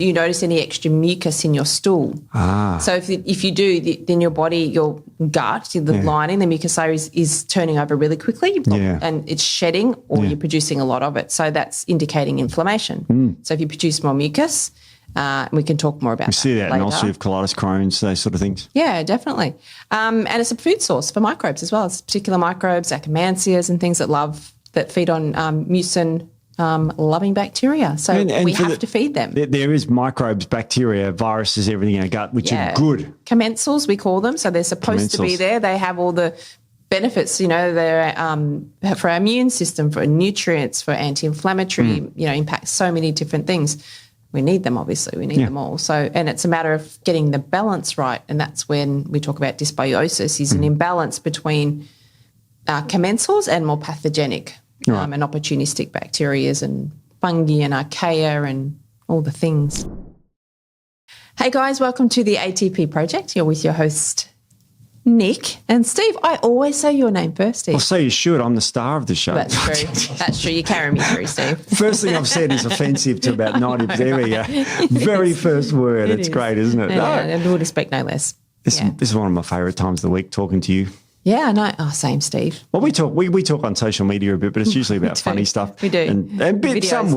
you notice any extra mucus in your stool. So if you do, then your body, your gut, the lining, the mucosa is turning over really quickly and it's shedding, or you're producing a lot of it. So that's indicating inflammation. So if you produce more mucus, we can talk more about that. We see that later. in ulcerative colitis, Crohn's, those sort of things. Yeah, definitely. And it's a food source for microbes as well. It's particular microbes, Akkermansias and things that feed on mucin loving bacteria. So we have to feed them. There is microbes, bacteria, viruses, everything in our gut, which are good. Commensals, we call them. So they're supposed to be there. They have all the benefits, they're for our immune system, for nutrients, for anti-inflammatory, impact so many different things. We need them, obviously. We need them all. So, and it's a matter of getting the balance right. And that's when we talk about dysbiosis, is an imbalance between commensals and more pathogenic and opportunistic bacteria and fungi and archaea and all the things. Hey guys, welcome to the ATP Project. You're with your host, Nic and Steve. I always say your name first, Steve. Well, so you should. I'm the star of the show. That's true. That's true. You carry me through, Steve. First thing I've said is offensive to about 90%. There we go. Very first word. It's great, isn't it? Yeah, and we would expect no less. This is one of my favourite times of the week, talking to you. Yeah, I know. Oh, same, Steve. Well, we talk on social media a bit, but it's usually about funny stuff. We do. And some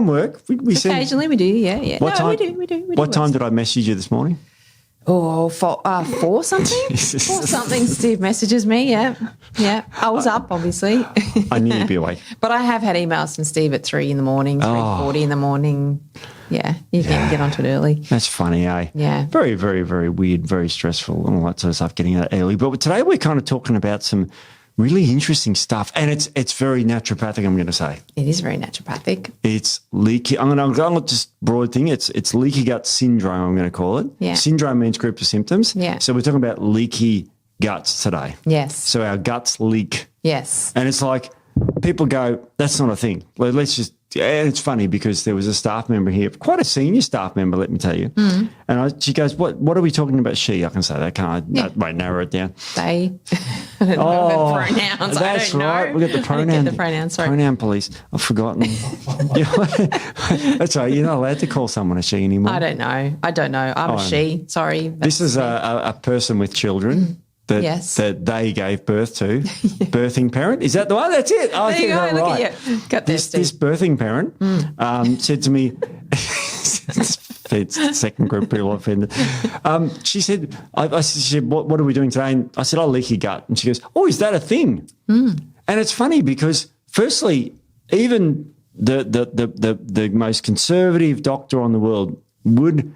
work. We occasionally we do, yeah. We do. What time did I message you this morning? Oh, four something? 4 something, Steve messages me, yeah. I was up, obviously. I knew you'd be awake. But I have had emails from Steve at 3 in the morning, 3:40 in the morning. Yeah, you can get onto it early. That's funny, eh? Yeah. Very, very, very weird, very stressful, and all that sort of stuff, getting out early. But today we're kind of talking about some really interesting stuff, and it's very naturopathic, I'm going to say. It is very naturopathic. It's leaky. I'm going to just broad thing. It's leaky gut syndrome, I'm going to call it. Yeah. Syndrome means group of symptoms. Yeah. So we're talking about leaky guts today. Yes. So our guts leak. Yes. And it's like people go, that's not a thing. Let's just. And it's funny because there was a staff member here, quite a senior staff member, let me tell you. And she goes, "What are we talking about?" She, I can say that, can't I? Yeah. Wait, narrow it down. They. I don't know about pronouns. That's right. We got the pronoun. I didn't get the pronouns. Sorry. Pronoun police. I've forgotten. That's right. You're not allowed to call someone a she anymore. I don't know. I'm a she. Sorry. This is a person with children. That they gave birth to, birthing parent. Is that the one? That's it. There you go. Look at you. Got this birthing parent said to me, it's the second group of people offended. She said, I said, what are we doing today? And I said, leaky gut. And she goes, oh, is that a thing? And it's funny because firstly, even the most conservative doctor on the world would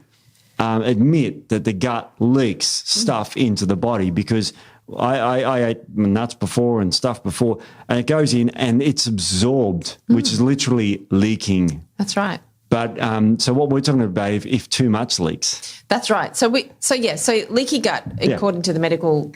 admit that the gut leaks stuff into the body, because I ate nuts before and stuff before, and it goes in and it's absorbed, which is literally leaking. That's right. But so what we're talking about, if too much leaks. That's right. So leaky gut, according to the medical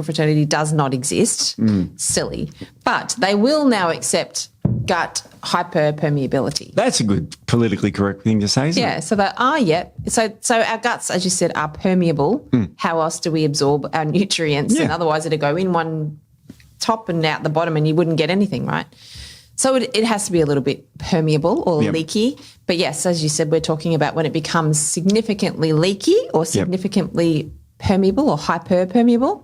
fraternity, does not exist. Silly. But they will now accept gut hyperpermeability. That's a good politically correct thing to say, isn't it? Yeah, so they are, So our guts, as you said, are permeable. How else do we absorb our nutrients? And otherwise it'd go in one top and out the bottom and you wouldn't get anything, right? So it has to be a little bit permeable or leaky. But yes, as you said, we're talking about when it becomes significantly leaky or significantly permeable or hyperpermeable.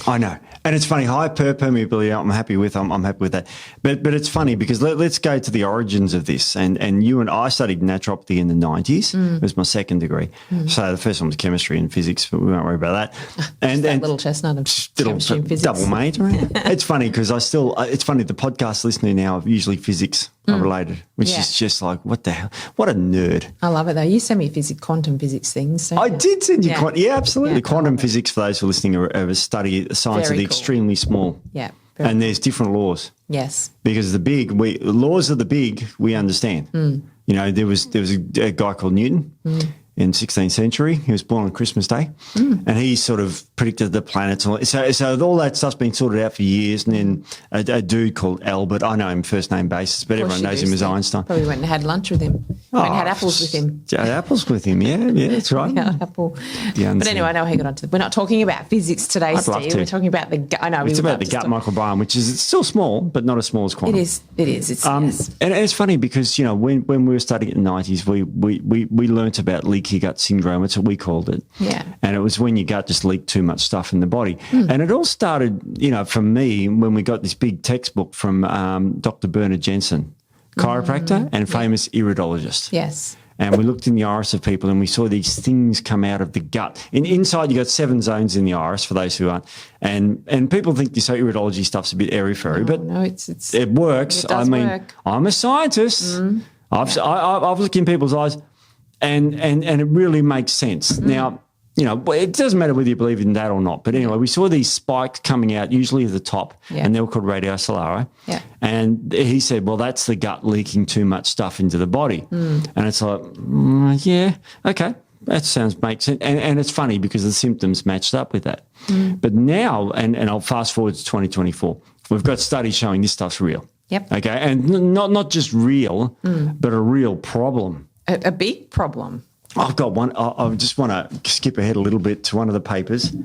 I know. And it's funny, hyperpermeability, I'm happy with that. But it's funny because let's go to the origins of this. And you and I studied naturopathy in the 90s. It was my second degree. So the first one was chemistry and physics, but we won't worry about that. And little chestnut of chemistry and physics. Double mate. It's funny because it's funny, the podcast listener now are usually physics related, which is just like, what the hell? What a nerd. I love it though. You send me quantum physics things. I did send you quantum. Yeah, absolutely. Yeah, quantum physics, for those who are listening, are a study, a science of the extremely small. Yeah. And there's different laws. Yes. Because laws of the big, we understand. You know, there was a guy called Newton in the 16th century. He was born on Christmas Day, and he sort of predicted the planets. So all that stuff's been sorted out for years. And then a dude called Albert, I know him first name basis, but everyone knows him as Einstein. Probably went and had lunch with him. When he had apples with him. Had apples with him, yeah, that's right. Yeah, apple. But anyway, I know he got onto it. We're not talking about physics today, I'd love Steve. to. We're talking about the gut. I know. It's about the gut microbiome, which is it's still small, but not as small as quantum. It is. It's and it's funny because, you know, when we were studying in the 90s, we learnt about leaky gut syndrome. That's what we called it. Yeah. And it was when your gut just leaked too much stuff in the body. And it all started, you know, from me when we got this big textbook from Dr. Bernard Jensen, chiropractor and famous iridologist. Yes. And we looked in the iris of people and we saw these things come out of the gut. Inside, you got 7 zones in the iris, for those who aren't. And people think this iridology stuff's a bit airy-fairy, but no, it works. It does work. I'm a scientist. I've looked in people's eyes and it really makes sense. Now, you know, it doesn't matter whether you believe in that or not. But anyway, we saw these spikes coming out, usually at the top, and they were called radii solari. Yeah. And he said, well, that's the gut leaking too much stuff into the body. And it's like, yeah, okay, that makes sense. And it's funny because the symptoms matched up with that. But now, and I'll fast forward to 2024, we've got studies showing this stuff's real. Yep. Okay, and not just real, but a real problem. A big problem. I've got one. I just want to skip ahead a little bit to one of the papers,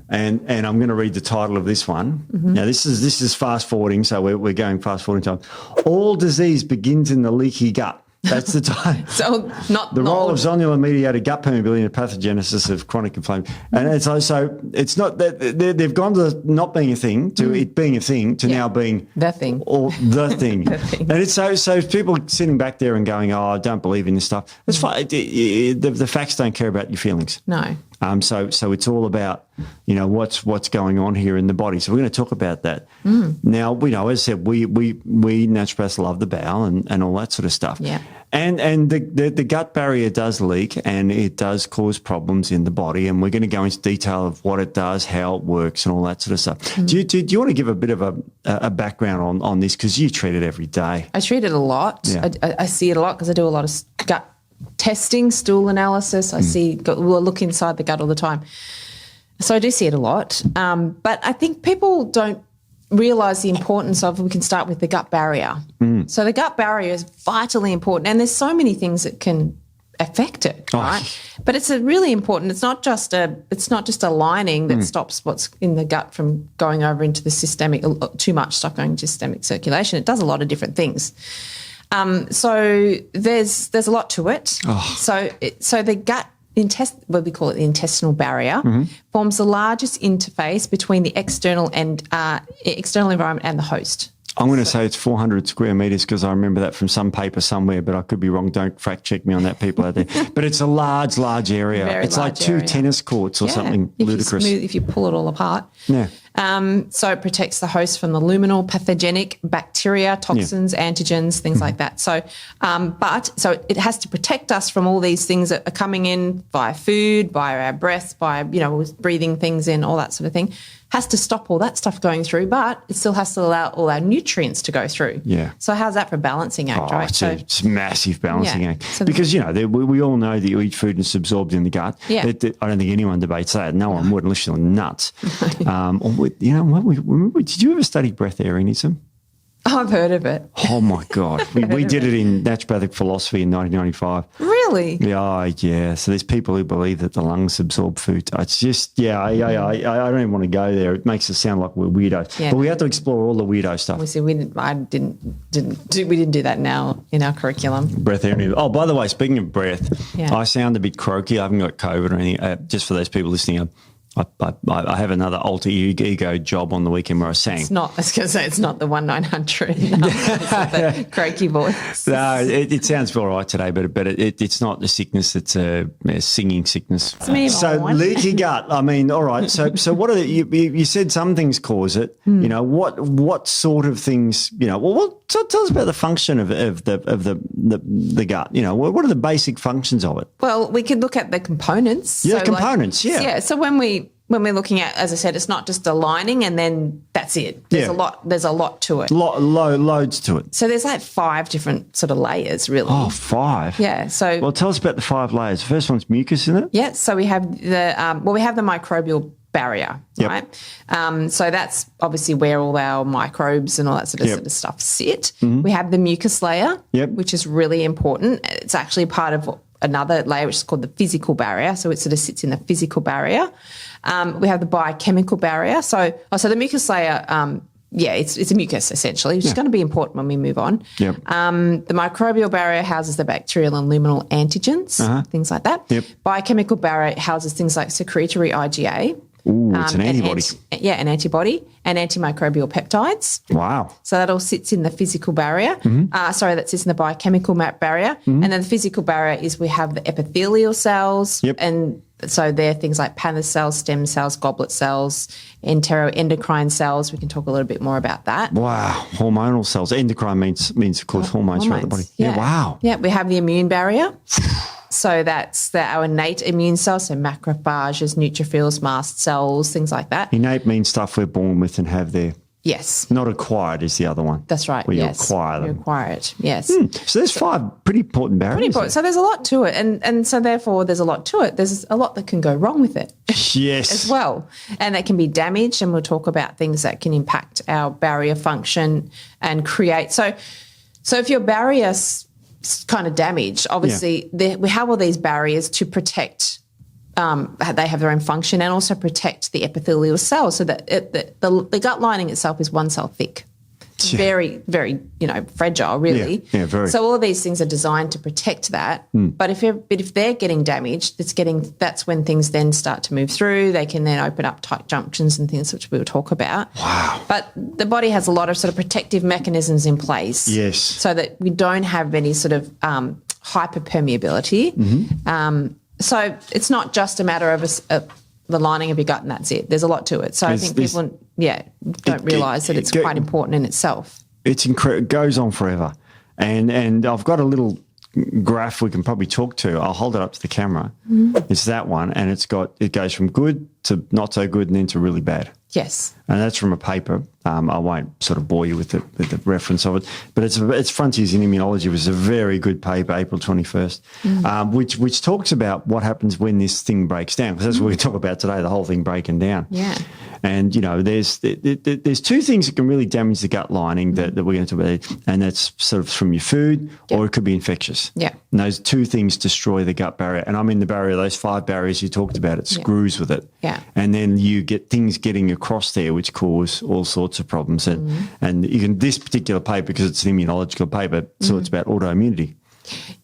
and I'm going to read the title of this one. Now, this is fast forwarding, so we're going fast forwarding time. All disease begins in the leaky gut. That's the time. So the role of zonulin-mediated gut permeability in the pathogenesis of chronic inflammation. And it's not that they've gone to not being a thing to it being a thing to now being the thing or the thing. The thing. And it's so people sitting back there and going, oh, I don't believe in this stuff. It's fine. The facts don't care about your feelings. No. So it's all about, you know, what's going on here in the body. So we're going to talk about that. Now, we know, as I said, we naturopaths love the bowel and all that sort of stuff. Yeah. And the gut barrier does leak and it does cause problems in the body. And we're going to go into detail of what it does, how it works, and all that sort of stuff. Do you want to give a bit of a background on this? Because you treat it every day. I treat it a lot. Yeah. I see it a lot because I do a lot of gut testing, stool analysis. We'll look inside the gut all the time. So I do see it a lot. But I think people don't realise the importance of, we can start with the gut barrier. So the gut barrier is vitally important, and there's so many things that can affect it, right? But it's really important. It's not just a lining that stops what's in the gut from going over into the systemic, too much stuff going into systemic circulation. It does a lot of different things. So there's a lot to it. So the gut what we call it the intestinal barrier forms the largest interface between the external environment and the host. I'm going to say it's 400 square metres because I remember that from some paper somewhere, but I could be wrong. Don't fact check me on that, people out there. But it's a large area. It's like 2 tennis courts or something ludicrous. If you pull it all apart. Yeah. So it protects the host from the luminal pathogenic bacteria, toxins, antigens, things like that. So, so it has to protect us from all these things that are coming in via food, via our breath, by, you know, breathing things in, all that sort of thing. Has to stop all that stuff going through, but it still has to allow all our nutrients to go through. Yeah. So how's that for a balancing act, right? It's a massive balancing act. So because, you know, we all know that you eat food and it's absorbed in the gut. Yeah. I don't think anyone debates that. No one would unless you're nuts. You know, did you ever study breatharianism? I've heard of it. Oh, my God. We did it in naturopathic philosophy in 1995. Really? Yeah. So there's people who believe that the lungs absorb food. It's just, I don't even want to go there. It makes us sound like we're weirdos. Yeah. But we have to explore all the weirdo stuff. We didn't do that now in our curriculum. Breatharianism. Oh, by the way, speaking of breath, I sound a bit croaky. I haven't got COVID or anything. Just for those people listening, I have another alter ego job on the weekend where I sang. I was going to say, it's not the 1-900. No, it's not the croaky voice. No, it sounds all right today, but it's not the sickness. It's a singing sickness. So leaky gut. I mean, all right. So what are you said some things cause it. You know, what sort of things? You know, tell us about the function of the gut. You know, what are the basic functions of it? Well, we could look at the components. Yeah, components. Yeah. So when we're looking at, as I said, it's not just a lining and then that's it. There's a lot to it. Loads to it. So there's like 5 different sort of layers, really. Oh, 5. Yeah. So tell us about the 5 layers. The first one's mucus, isn't it? Yeah. So we have the microbial barrier, Yep. right? So that's obviously where all our microbes and all that sort of stuff sit. We have the mucus layer, which is really important. It's actually part of another layer which is called the physical barrier. So it sort of sits in the physical barrier. We have the biochemical barrier. So the mucus layer, it's a mucus essentially, which is going to be important when we move on. Yep. The microbial barrier houses the bacterial and luminal antigens, things like that. Yep. Biochemical barrier houses things like secretory IgA. Ooh, it's an antibody. An antibody and antimicrobial peptides. Wow. So that all sits in the physical barrier. That sits in the biochemical barrier. And then the physical barrier is we have the epithelial cells. Yep. And so they're things like Paneth cells, stem cells, goblet cells, enteroendocrine cells. We can talk a little bit more about that. Wow. Hormonal cells. Endocrine means of course, hormones throughout the body. Yeah. Wow. Yeah, we have the immune barrier. So that's our innate immune cells, so macrophages, neutrophils, mast cells, things like that. Innate means stuff we're born with and have there. Yes. Not acquired is the other one. That's right, where yes. you acquire them. You acquire it, yes. So there's 5 pretty important barriers. Pretty important. So there's a lot to it. And so therefore there's a lot to it. There's a lot that can go wrong with it. Yes. As well. And that can be damaged, and we'll talk about things that can impact our barrier function and create. So if your barrier's kind of damaged, obviously we have all these barriers to protect. They have their own function and also protect the epithelial cells, so that the gut lining itself is one cell thick. It's very, very, fragile, really. Yeah, very. So all of these things are designed to protect that. But if they're getting damaged, that's when things then start to move through. They can then open up tight junctions and things, which we'll talk about. Wow. But the body has a lot of sort of protective mechanisms in place. Yes. So that we don't have any sort of hyperpermeability. So it's not just a matter of the lining of your gut and that's it. There's a lot to it. So I think people, don't realise that it's quite important in itself. It's incredible. It goes on forever. And I've got a little graph we can probably talk to. I'll hold it up to the camera. It's that one, and it goes from good to not so good and then to really bad. Yes. And that's from a paper. I won't sort of bore you with the reference of it, but it's Frontiers in Immunology. It was a very good paper, April 21st, which talks about what happens when this thing breaks down, because that's what we talk about today, the whole thing breaking down. Yeah. And, there's 2 things that can really damage the gut lining that we're going to talk about, and that's sort of from your food or it could be infectious. Yeah. And those 2 things destroy the gut barrier. And I'm in the barrier, those 5 barriers you talked about, it screws with it. Yeah. And then you get things getting across there which cause all sorts of problems. And this particular paper, because it's an immunological paper, so it's about autoimmunity.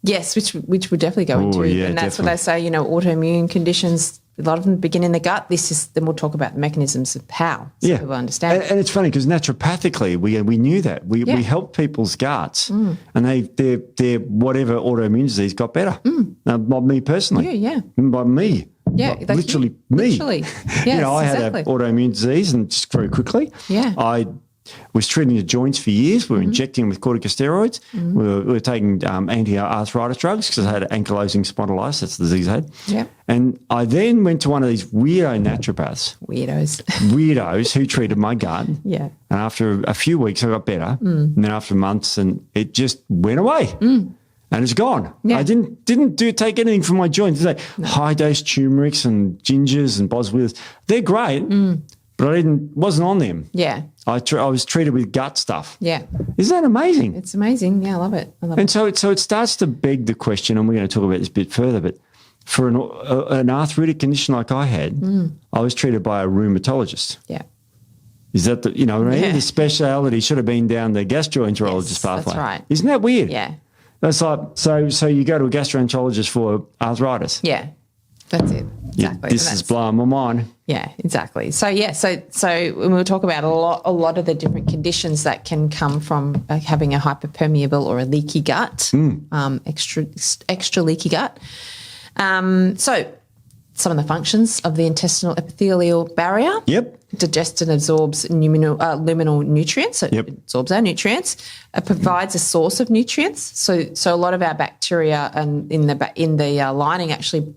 Yes, which we'll definitely go into. Yeah, and that's definitely. what they say, autoimmune conditions, a lot of them begin in the gut. Then we'll talk about the mechanisms of how, so people understand. And it's funny because naturopathically we knew that. We helped people's guts and their whatever autoimmune disease got better. By me personally. Yeah. By me. Yeah, Like, literally me. Literally. Yes, I had exactly. an autoimmune disease, and just very quickly, I was treating the joints for years. We were injecting with corticosteroids. We were taking anti-arthritis drugs because I had ankylosing spondylitis. That's the disease I had. Yeah. And I then went to one of these weirdo naturopaths. Weirdos who treated my gut. Yeah. And after a few weeks, I got better. And then after months, and it just went away. And it's gone. Yeah. I didn't take anything from my joints. It's like high dose turmerics and gingers and boswells. They're great, but I wasn't on them. Yeah. I was treated with gut stuff. Yeah. Isn't that amazing? It's amazing. Yeah, I love it. And so it starts to beg the question, and we're going to talk about this a bit further, but for an arthritic condition like I had, I was treated by a rheumatologist. Yeah. Is that the the speciality should have been down the gastroenterologist pathway. That's right. Isn't that weird? Yeah. That's like, so you go to a gastroenterologist for arthritis. Yeah. That's it. Exactly. This is blowing my mind. Yeah, exactly. So we'll talk about a lot of the different conditions that can come from having a hyperpermeable or a leaky gut, extra leaky gut. So some of the functions of the intestinal epithelial barrier. Yep. Digests and absorbs luminal nutrients. So it absorbs our nutrients. It provides a source of nutrients. So a lot of our bacteria and in the lining actually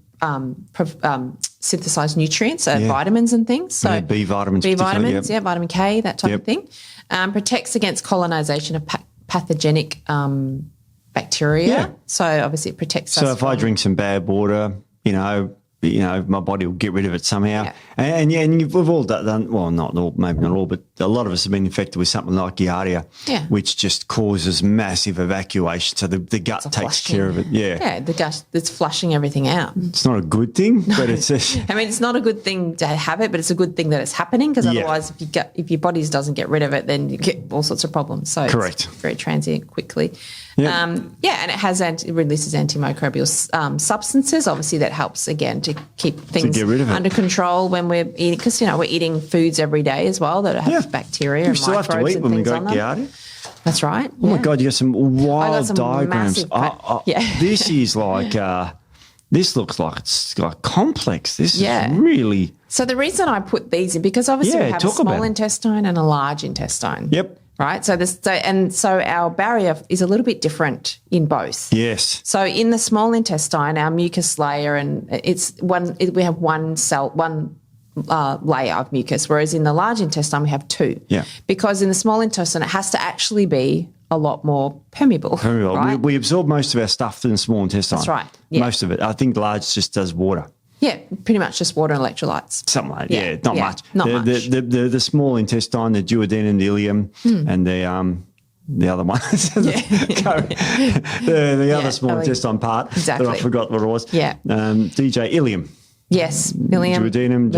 synthesize nutrients, vitamins and things. So B vitamins. Vitamin K, that type of thing. Protects against colonization of pathogenic bacteria. Yeah. So obviously it protects us. So if I drink some bad water, my body will get rid of it somehow. And we've all done, well, not all, maybe not all, but a lot of us have been infected with something like Giardia, which just causes massive evacuation. So the gut takes care of it. Yeah, the gut, it's flushing everything out. It's not a good thing, but it's I mean, it's not a good thing to have it, but it's a good thing that it's happening, because otherwise if your body doesn't get rid of it, then you get all sorts of problems. So correct. It's very transient quickly. Yep. And it releases antimicrobial substances. Obviously, that helps, again, to keep things under control when we're eating, because, we're eating foods every day as well that have bacteria and microbes and things on them. We still have to eat when we got Giardia. That's right. Oh, my God, you got some wild diagrams. This is like... this looks like it's like complex. This is really... So the reason I put these in, because obviously we have a small intestine and a large intestine. Yep. Right? So our barrier is a little bit different in both. Yes. So in the small intestine, our mucus layer, and we have one layer of mucus, whereas in the large intestine we have two. Yeah. Because in the small intestine it has to actually be a lot more permeable. Right? We absorb most of our stuff in the small intestine. That's right. Yeah. Most of it. I think the large just does water. Yeah, pretty much just water and electrolytes. Something like that. Not much. Not much. The small intestine, the duodenum, the ileum, and the other one. the other small intestine part that I forgot what it was. Yeah. DJ ileum. Yes, ileum. Duodenum,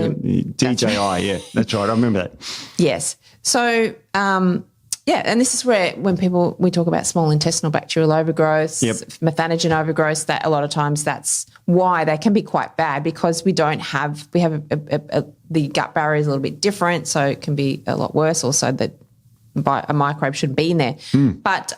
DJI, that's right. I remember that. Yes. So, and this is where when we talk about small intestinal bacterial overgrowth, methanogen overgrowth, that a lot of times that's why they can be quite bad, because we have the gut barrier is a little bit different, so it can be a lot worse. Also, that a microbe shouldn't be in there. But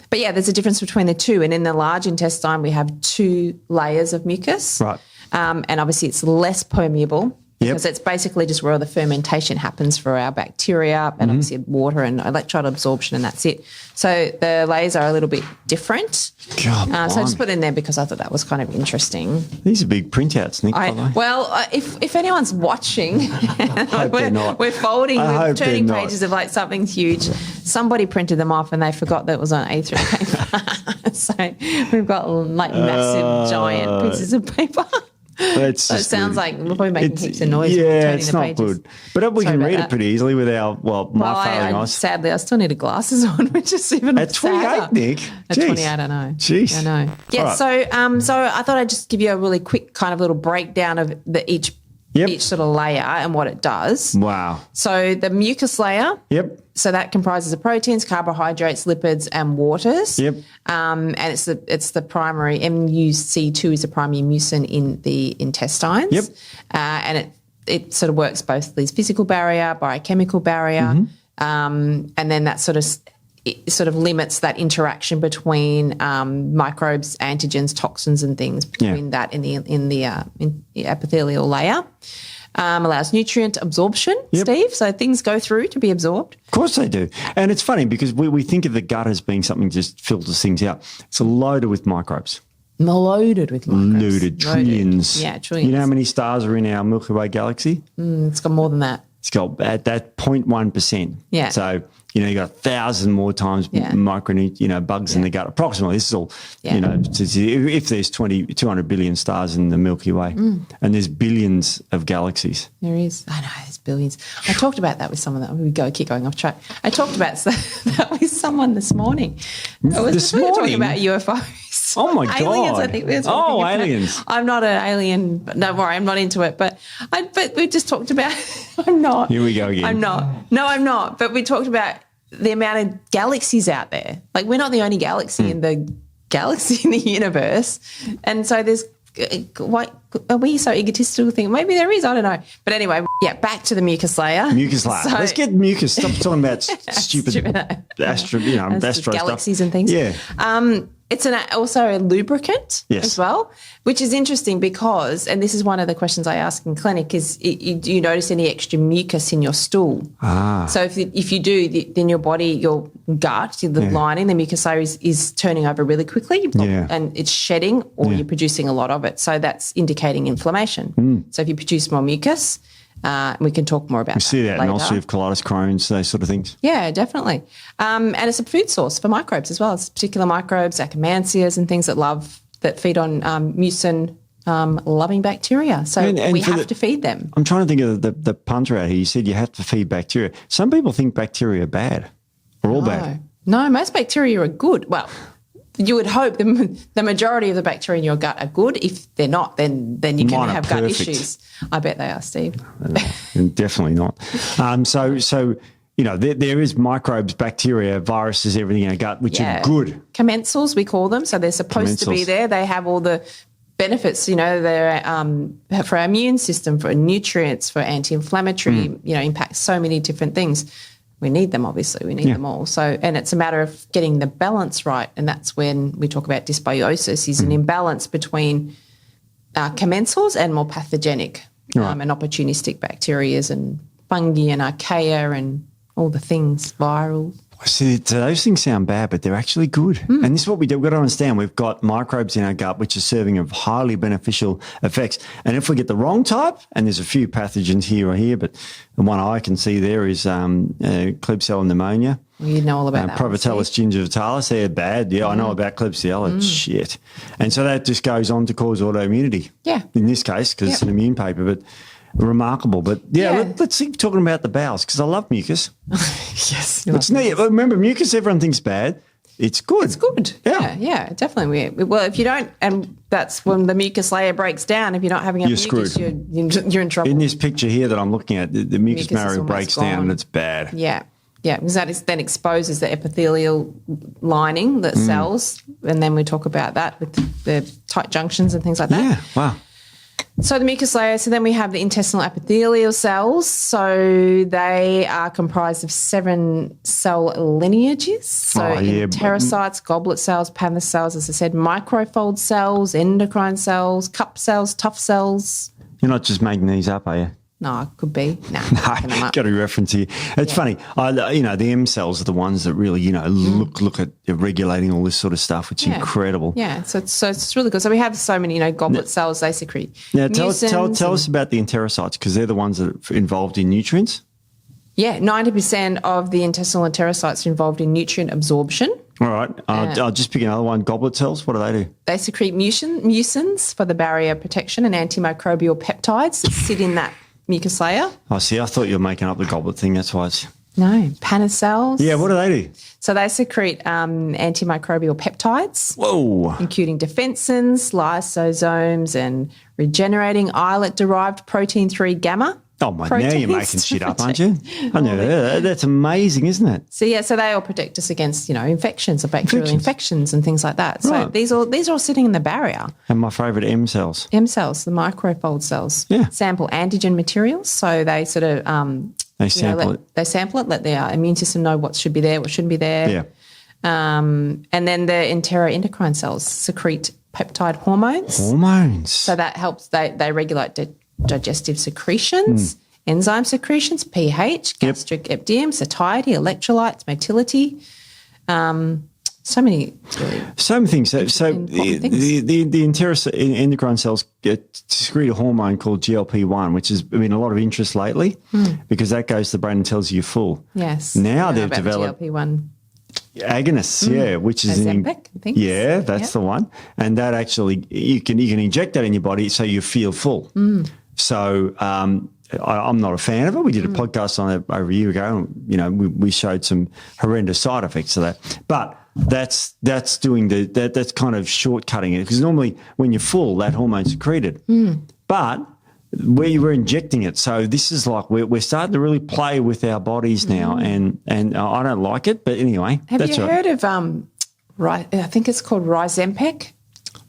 there's a difference between the two. And in the large intestine, we have two layers of mucus, right? And obviously, it's less permeable. Because it's basically just where all the fermentation happens for our bacteria, and obviously water and electrolyte absorption, and that's it. So the layers are a little bit different. So I just put it in there because I thought that was kind of interesting. These are big printouts, Nick. If anyone's watching, we're folding, we're turning pages of like something huge. Somebody printed them off and they forgot that it was on A3 paper. So we've got like massive, giant pieces of paper. It sounds like we're probably making heaps of noise. Yeah, it's not good. But we can read it pretty easily with our, my failing eyes. Sadly, I still need glasses on, which is even at 28, Nick. At 28, I know. Jeez. I know. Yeah, right. So I thought I'd just give you a really quick kind of little breakdown of each sort of layer and what it does. Wow. So the mucus layer. Yep. So that comprises of proteins, carbohydrates, lipids, and waters. Yep. And it's the primary MUC2 is the primary mucin in the intestines. Yep. And it sort of works both these physical barrier, biochemical barrier, and then that sort of limits that interaction between microbes, antigens, toxins, and things between that in the epithelial layer. Allows nutrient absorption, Steve. So things go through to be absorbed. Of course they do. And it's funny because we think of the gut as being something that just filters things out. It's loaded with microbes. Loaded with microbes. Loaded. Trillions. Yeah, trillions. You know how many stars are in our Milky Way galaxy? It's got more than that. It's got at that 0.1%. Yeah. So, you got 1,000 more times bugs in the gut. Approximately, this is all, if there's 200 billion stars in the Milky Way and there's billions of galaxies. There is. I know, there's billions. I talked about that with someone keep going off track. I talked about that with someone this morning. Talking about UFOs. Oh, my God. Aliens, I think we were talking about. Aliens. I'm not an alien, but don't worry, I'm not into it. But we just talked about, I'm not. Here we go again. I'm not. No, I'm not. But we talked about the amount of galaxies out there. Like, we're not the only galaxy in the galaxy in the universe. And so there's, are we so egotistical thing? Maybe there is, I don't know. But anyway, back to the mucus layer. Mucus layer. So, let's get mucus. Stop talking about stupid astro galaxies stuff. And things. Yeah. It's also a lubricant as well, which is interesting because, and this is one of the questions I ask in clinic, is do you notice any extra mucus in your stool? So if you do, then your body, your gut, the lining, the mucus layer is turning over really quickly and it's shedding or you're producing a lot of it. So that's indicating inflammation. So if you produce more mucus, we can talk more about that. We see that later. in ulcerative colitis, Crohn's, those sort of things. Yeah, definitely. And it's a food source for microbes as well. It's particular microbes, Akkermansias and things that feed on mucin loving bacteria. So And we have to feed them. I'm trying to think of the punter out here. You said you have to feed bacteria. Some people think bacteria are bad or all bad. No, most bacteria are good. Well, you would hope the majority of the bacteria in your gut are good. If they're not, then you can have gut issues. I bet they are, Steve. Definitely not. So there is microbes, bacteria, viruses, everything in our gut, which are good. Commensals, we call them. So they're supposed to be there. They have all the benefits, they're for our immune system, for nutrients, for anti-inflammatory, impact so many different things. We need them, obviously. We need them all. So, and it's a matter of getting the balance right. And that's when we talk about dysbiosis, is an imbalance between commensals and more pathogenic and opportunistic bacteria and fungi and archaea and all the things, viral. See, so those things sound bad, but they're actually good. And this is what we do. We've got to understand we've got microbes in our gut which are serving of highly beneficial effects. And if we get the wrong type, and there's a few pathogens here or here, but the one I can see there is Klebsiella pneumonia. Well, you know all about that. Provitalis gingivalis, they're bad. Yeah, I know about Klebsiella. Shit. And so that just goes on to cause autoimmunity. Yeah. In this case, because it's an immune paper, but remarkable. But let's keep talking about the bowels, because I love mucus. Yes. It's neat. Remember, mucus, everyone thinks bad. It's good. It's good. Yeah, definitely. Well, if you don't, and that's when the mucus layer breaks down. If you're not having enough mucus, you're in trouble. In this picture here that I'm looking at, the mucus marrow breaks down and it's bad. Yeah, because that then exposes the epithelial lining, the cells, and then we talk about that with the tight junctions and things like that. Yeah, wow. So the mucus layer, so then we have the intestinal epithelial cells. So they are comprised of 7 cell lineages. So enterocytes, goblet cells, Paneth cells, as I said, microfold cells, endocrine cells, cup cells, tough cells. You're not just making these up, are you? No, it could be. No, got a reference here. It's funny. The M cells are the ones that really, look at regulating all this sort of stuff, which is incredible. Yeah, so it's really good. So we have so many, goblet cells, they secrete. Now, tell us about the enterocytes, because they're the ones that are involved in nutrients. Yeah, 90% of the intestinal enterocytes are involved in nutrient absorption. All right. I'll just pick another one. Goblet cells, what do they do? They secrete mucins for the barrier protection and antimicrobial peptides that sit in that mucus layer. Oh, see, I thought you were making up the goblet thing. That's why it's... No, Paneth cells. Yeah, what do they do? So they secrete antimicrobial peptides. Whoa. Including defensins, lysosomes, and regenerating islet-derived protein 3 gamma. Oh, my, now you're making shit up, aren't you? I know that. That's amazing, isn't it? So, so they all protect us against, infections or bacterial infections and things like that. So these are all sitting in the barrier. And my favourite M cells. M cells, the microfold cells. Yeah. Sample antigen materials. So they sort of... they sample it. They sample it, let their immune system know what should be there, what shouldn't be there. Yeah. And then the enteroendocrine cells secrete peptide hormones. Hormones. So that helps, they regulate digestive secretions, enzyme secretions, pH, gastric emptying, satiety, electrolytes, motility. So many things. So the endocrine cells secrete a hormone called GLP-1, which has been a lot of interest lately because that goes to the brain and tells you you're full. Yes. Now they've developed GLP-1 agonists, which is Ozempic, I think. Yeah, that's the one. And that actually you can inject that in your body so you feel full. So I'm not a fan of it. We did a podcast on it over a year ago, and we showed some horrendous side effects of that. But that's doing that's kind of shortcutting it, because normally when you're full, that hormone's secreted. But we're injecting it, so this is like we're starting to really play with our bodies now, and I don't like it. But anyway, have you heard of I think it's called Ozempic?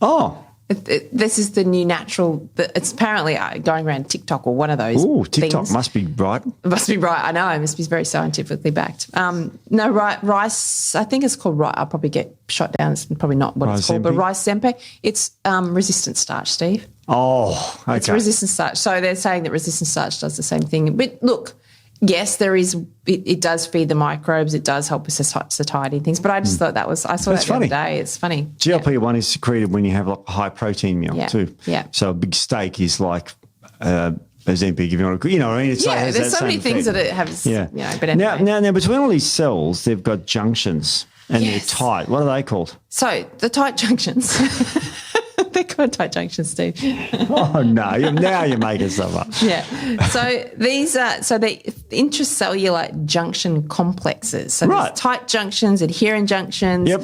Oh. This is the new natural. It's apparently going around TikTok or one of those. Oh, TikTok things. Must be right. It must be right. I know. It must be very scientifically backed. Rice. I think it's called rice. I'll probably get shot down. It's probably not what it's called, but Ozempic. It's resistant starch, Steve. Oh, okay. It's resistant starch. So they're saying that resistant starch does the same thing. But look, yes, there is. It does feed the microbes. It does help with satiety and things. But I just thought I saw that the other day. It's funny. GLP-1 is secreted when you have like a high protein meal too. Yeah. So a big steak is like Ozempic, if you want to, what I mean? It's there's so many things that it has. Yeah. But anyway. Now, between all these cells, they've got junctions and they're tight. What are they called? So the tight junctions. They're called tight junctions, Steve. Oh, no. Now you're making stuff up. Yeah. So these are the intracellular junction complexes. So Right. there's tight junctions, adherent junctions, Yep.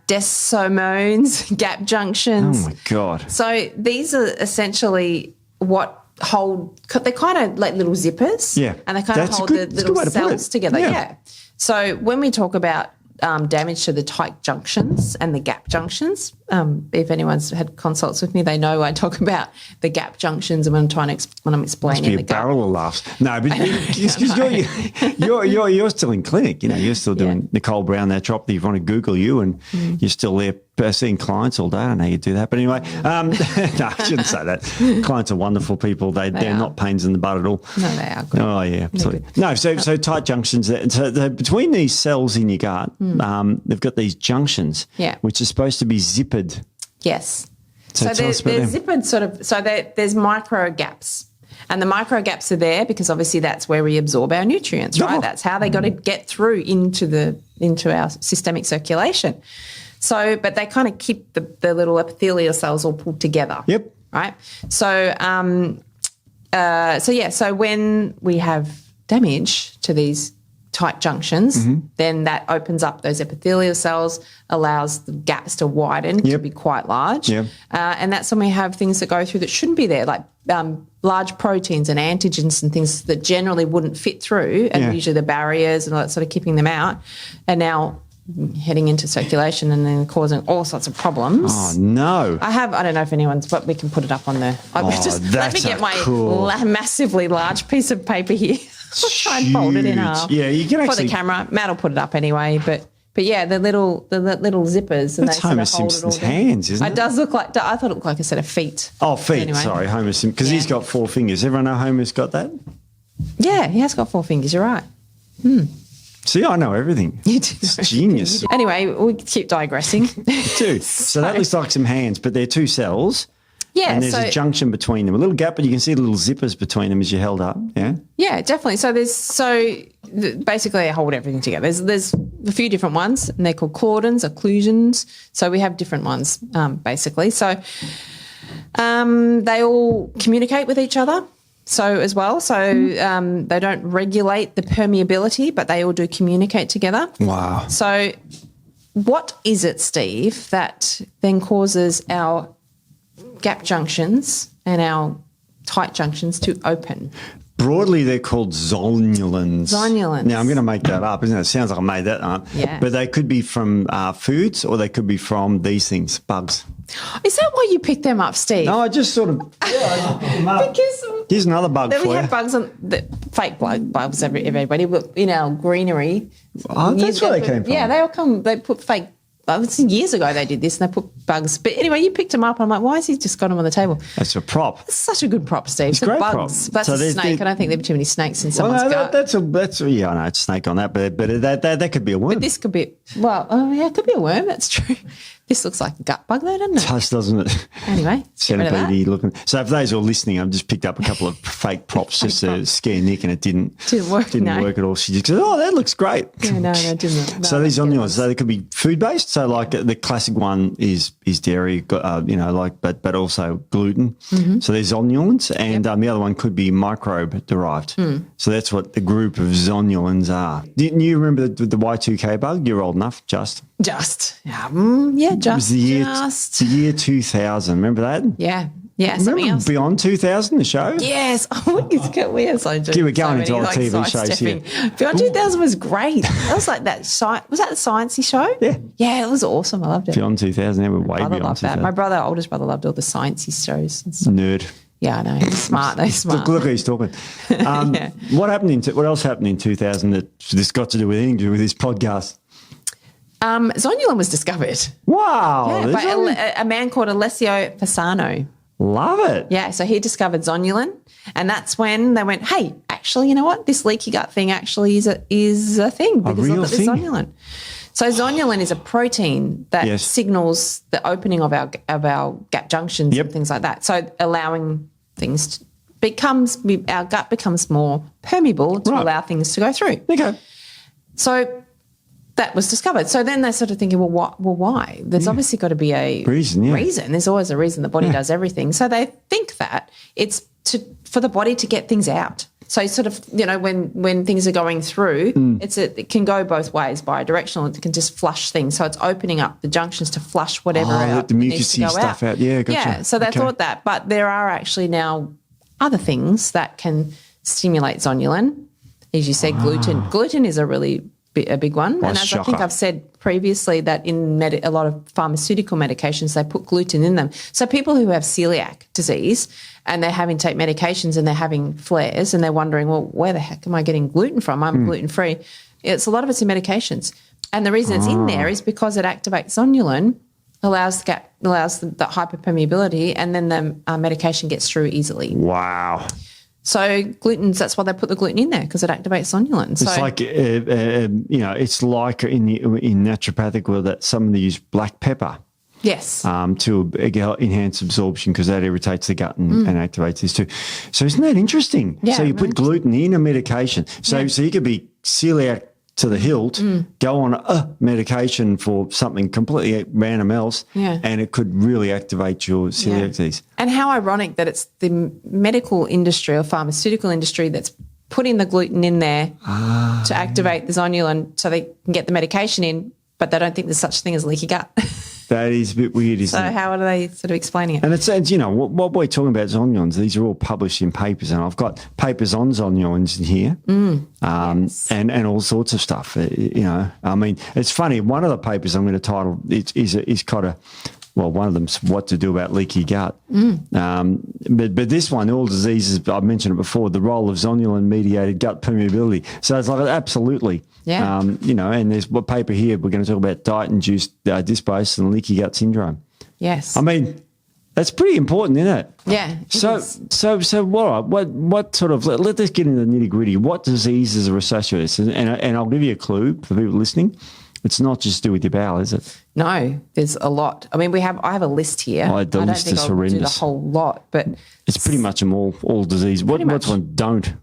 desmosomes, gap junctions. Oh, my God. So these are essentially what hold, they're kind of like little zippers. Yeah. And they kind of hold the little cells together. Yeah. So when we talk about damage to the tight junctions and the gap junctions, if anyone's had consults with me, they know I talk about the gap junctions and when I'm explaining the gut. Barrel of laughs. No, but because you're still in clinic, you're still doing Nicole Brown, naturopathy. If you want to Google you and you're still there seeing clients all day. I know you do that, but anyway, no, I shouldn't say that. Clients are wonderful people. They're not pains in the butt at all. No, they are good. Oh yeah, absolutely. No, so tight junctions. So between these cells in your gut, they've got these junctions, which are supposed to be zippered. Yes. So they're zippered sort of. So there's micro gaps. And the micro gaps are there because obviously that's where we absorb our nutrients, right? That's how they got to get through into our systemic circulation. So, but they kind of keep the little epithelial cells all pulled together. Yep. Right. So, so when we have damage to these tight junctions, then that opens up those epithelial cells, allows the gaps to widen to be quite large. Yep. And that's when we have things that go through that shouldn't be there, like large proteins and antigens and things that generally wouldn't fit through, and usually the barriers and all that sort of keeping them out, and now heading into circulation and then causing all sorts of problems. Oh, no. I don't know if anyone's, but we can put it up on the... let me get my massively large piece of paper here. I'll try and fold it in half. Yeah, you can for the camera. Matt will put it up anyway, but yeah, the little zippers. And that's Homer Simpson's hands, isn't it? It does look like... I thought it looked like a set of feet. Oh, feet. Anyway. Sorry, Homer Simpson, because he's got 4 fingers. Everyone know Homer's got that? Yeah, he has got 4 fingers. You're right. See, I know everything. You do. It's genius. Anyway, we keep digressing. Too. So that looks like some hands, but they're 2 cells. Yeah. And there's a junction between them, a little gap, but you can see the little zippers between them as you held up. Yeah. Yeah, definitely. So basically they hold everything together. There's a few different ones, and they're called cordons, occlusions. So we have different ones, basically. So they all communicate with each other. So as well, they don't regulate the permeability, but they all do communicate together. Wow. So what is it, Steve, that then causes our gap junctions and our tight junctions to open? Broadly, they're called zonulins. Zonulins. Now, I'm going to make that up, isn't it? It sounds like I made that up. Yeah. But they could be from foods, or they could be from these things, bugs. Is that why you picked them up, Steve? No, I just sort of... I just picked them up. Because... Here's another bug for you. We have bugs fake bugs, everybody, in our greenery. Oh, that's where they came from. Yeah, they put fake... years ago they did this and they put bugs. But anyway, you picked them up. I'm like, why has he just got them on the table? That's a prop. It's such a good prop, Steve. It's a great bugs. prop. That's a snake. I don't think there are too many snakes in someone's gut. That's yeah, I know it's a snake on that, but that could be a worm. But this could be, it could be a worm. That's true. This looks like a gut bug though, doesn't it? It does, doesn't it? Anyway, centipede looking. So for those who are listening, I've just picked up a couple of fake props just to scare Nick, and it didn't work at all. She just goes, "Oh, that looks great." Yeah, no, it didn't. So these zonulins, so they could be food based. So like the classic one is dairy, but also gluten. Mm-hmm. So there's zonulins, and the other one could be microbe derived. So that's what the group of zonulins are. Didn't you remember the Y2K bug? You're old enough, just. It was the year 2000. Remember that? Yeah. Remember Beyond 2000, the show? Yes. We are so we're going into all TV shows here. Beyond 2000 was great. That was like that. Was that the sciencey show? Yeah. Yeah, it was awesome. I loved it. Beyond 2000, they were way beyond 2000. My oldest brother loved all the sciencey shows. Nerd. Yeah, I know. He's smart. They're smart. Look who he's talking. What else happened in 2000 that this got to do with anything to do with this podcast? Zonulin was discovered. Wow. Yeah, by a man called Alessio Fasano. Love it. Yeah, so he discovered zonulin, and that's when they went, hey, actually, you know what? This leaky gut thing actually is a thing because look at this zonulin. So zonulin is a protein that signals the opening of our gap junctions and things like that. So allowing things our gut becomes more permeable to allow things to go through. Okay. So that was discovered. So then they're sort of thinking, well, why? There's obviously got to be a reason. There's always a reason the body does everything. So they think that it's for the body to get things out. So sort of, when things are going through, it can go both ways, bidirectional. It can just flush things. So it's opening up the junctions to flush whatever out. The mucusy stuff out. Yeah, gotcha. Yeah, so they thought that. But there are actually now other things that can stimulate zonulin. As you said, gluten. Gluten is a big one. And as I think I've said previously, that in a lot of pharmaceutical medications, they put gluten in them. So people who have celiac disease and they're having to take medications and they're having flares and they're wondering, well, where the heck am I getting gluten from? I'm gluten-free. A lot of it's in medications. And the reason it's in there is because it activates zonulin, allows the hyperpermeability, and then the medication gets through easily. Wow. So that's why they put the gluten in there, because it activates zonulin. It's like, it's like in naturopathic world that somebody use black pepper. Yes. To enhance absorption, because that irritates the gut and activates this too. So isn't that interesting? Yeah, so you put gluten in a medication. So you could be celiac to the hilt, go on a medication for something completely random else, and it could really activate your celiac disease. And how ironic that it's the medical industry or pharmaceutical industry that's putting the gluten in there to activate the zonulin so they can get the medication in, but they don't think there's such a thing as leaky gut. That is a bit weird, isn't it? So how are they sort of explaining it? And it's what we're talking about, zonulins, these are all published in papers, and I've got papers on zonulins in here, and all sorts of stuff. I mean, it's funny. One of the papers I'm going to title is kind of, well, one of them's what to do about leaky gut. But this one, all diseases, I've mentioned it before, the role of zonulin-mediated gut permeability. So it's like absolutely. Yeah. And there's a paper here, we're going to talk about diet-induced dysbiosis and leaky gut syndrome. Yes. I mean, that's pretty important, isn't it? Yeah. So what sort of, let's get into the nitty-gritty. What diseases are associated with this? And I'll give you a clue for people listening. It's not just to do with your bowel, is it? No, there's a lot. I mean, I have a list here. The list is horrendous. Do the whole lot, but it's pretty much them all disease. What's one don't?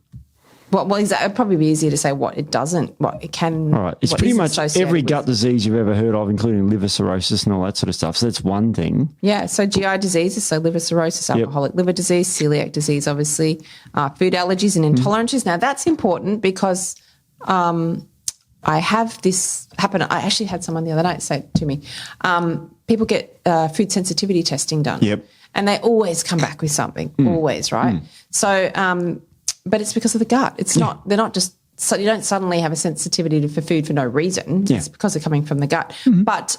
Well, it'd probably be easier to say what it doesn't, what it can. All right, it's pretty much every gut disease you've ever heard of, including liver cirrhosis and all that sort of stuff. So that's one thing. Yeah, so GI diseases, so liver cirrhosis, alcoholic liver disease, celiac disease, obviously, food allergies and intolerances. Now, that's important because I have this happen. I actually had someone the other night say to me, people get food sensitivity testing done. Yep. And they always come back with something, always, right? So, but it's because of the gut. It's not, they're not just, so you don't suddenly have a sensitivity for food for no reason. Yeah. It's because they're coming from the gut. But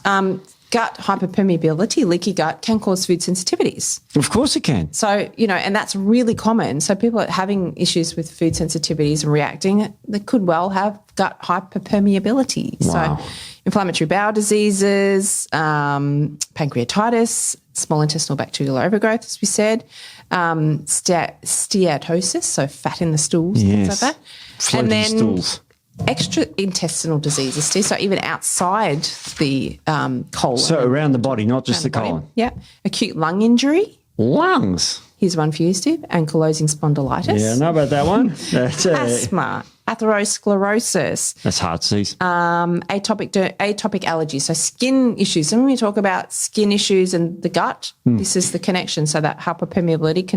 gut hyperpermeability, leaky gut, can cause food sensitivities. Of course it can. So, and that's really common. So people are having issues with food sensitivities and reacting, they could well have gut hyperpermeability. Wow. So inflammatory bowel diseases, pancreatitis, small intestinal bacterial overgrowth, as we said, steatosis, so fat in the stools, things like that. Floating and then stools. Extra intestinal diseases, Steve, so even outside the colon. So around the body, not just the colon. Yeah. Acute lung injury. Lungs. Here's one for you, Steve. Ankylosing spondylitis. Yeah, I know about that one. That's asthma, atherosclerosis. That's heart disease. Atopic allergies, so skin issues. And when we talk about skin issues and the gut, this is the connection. So that hyperpermeability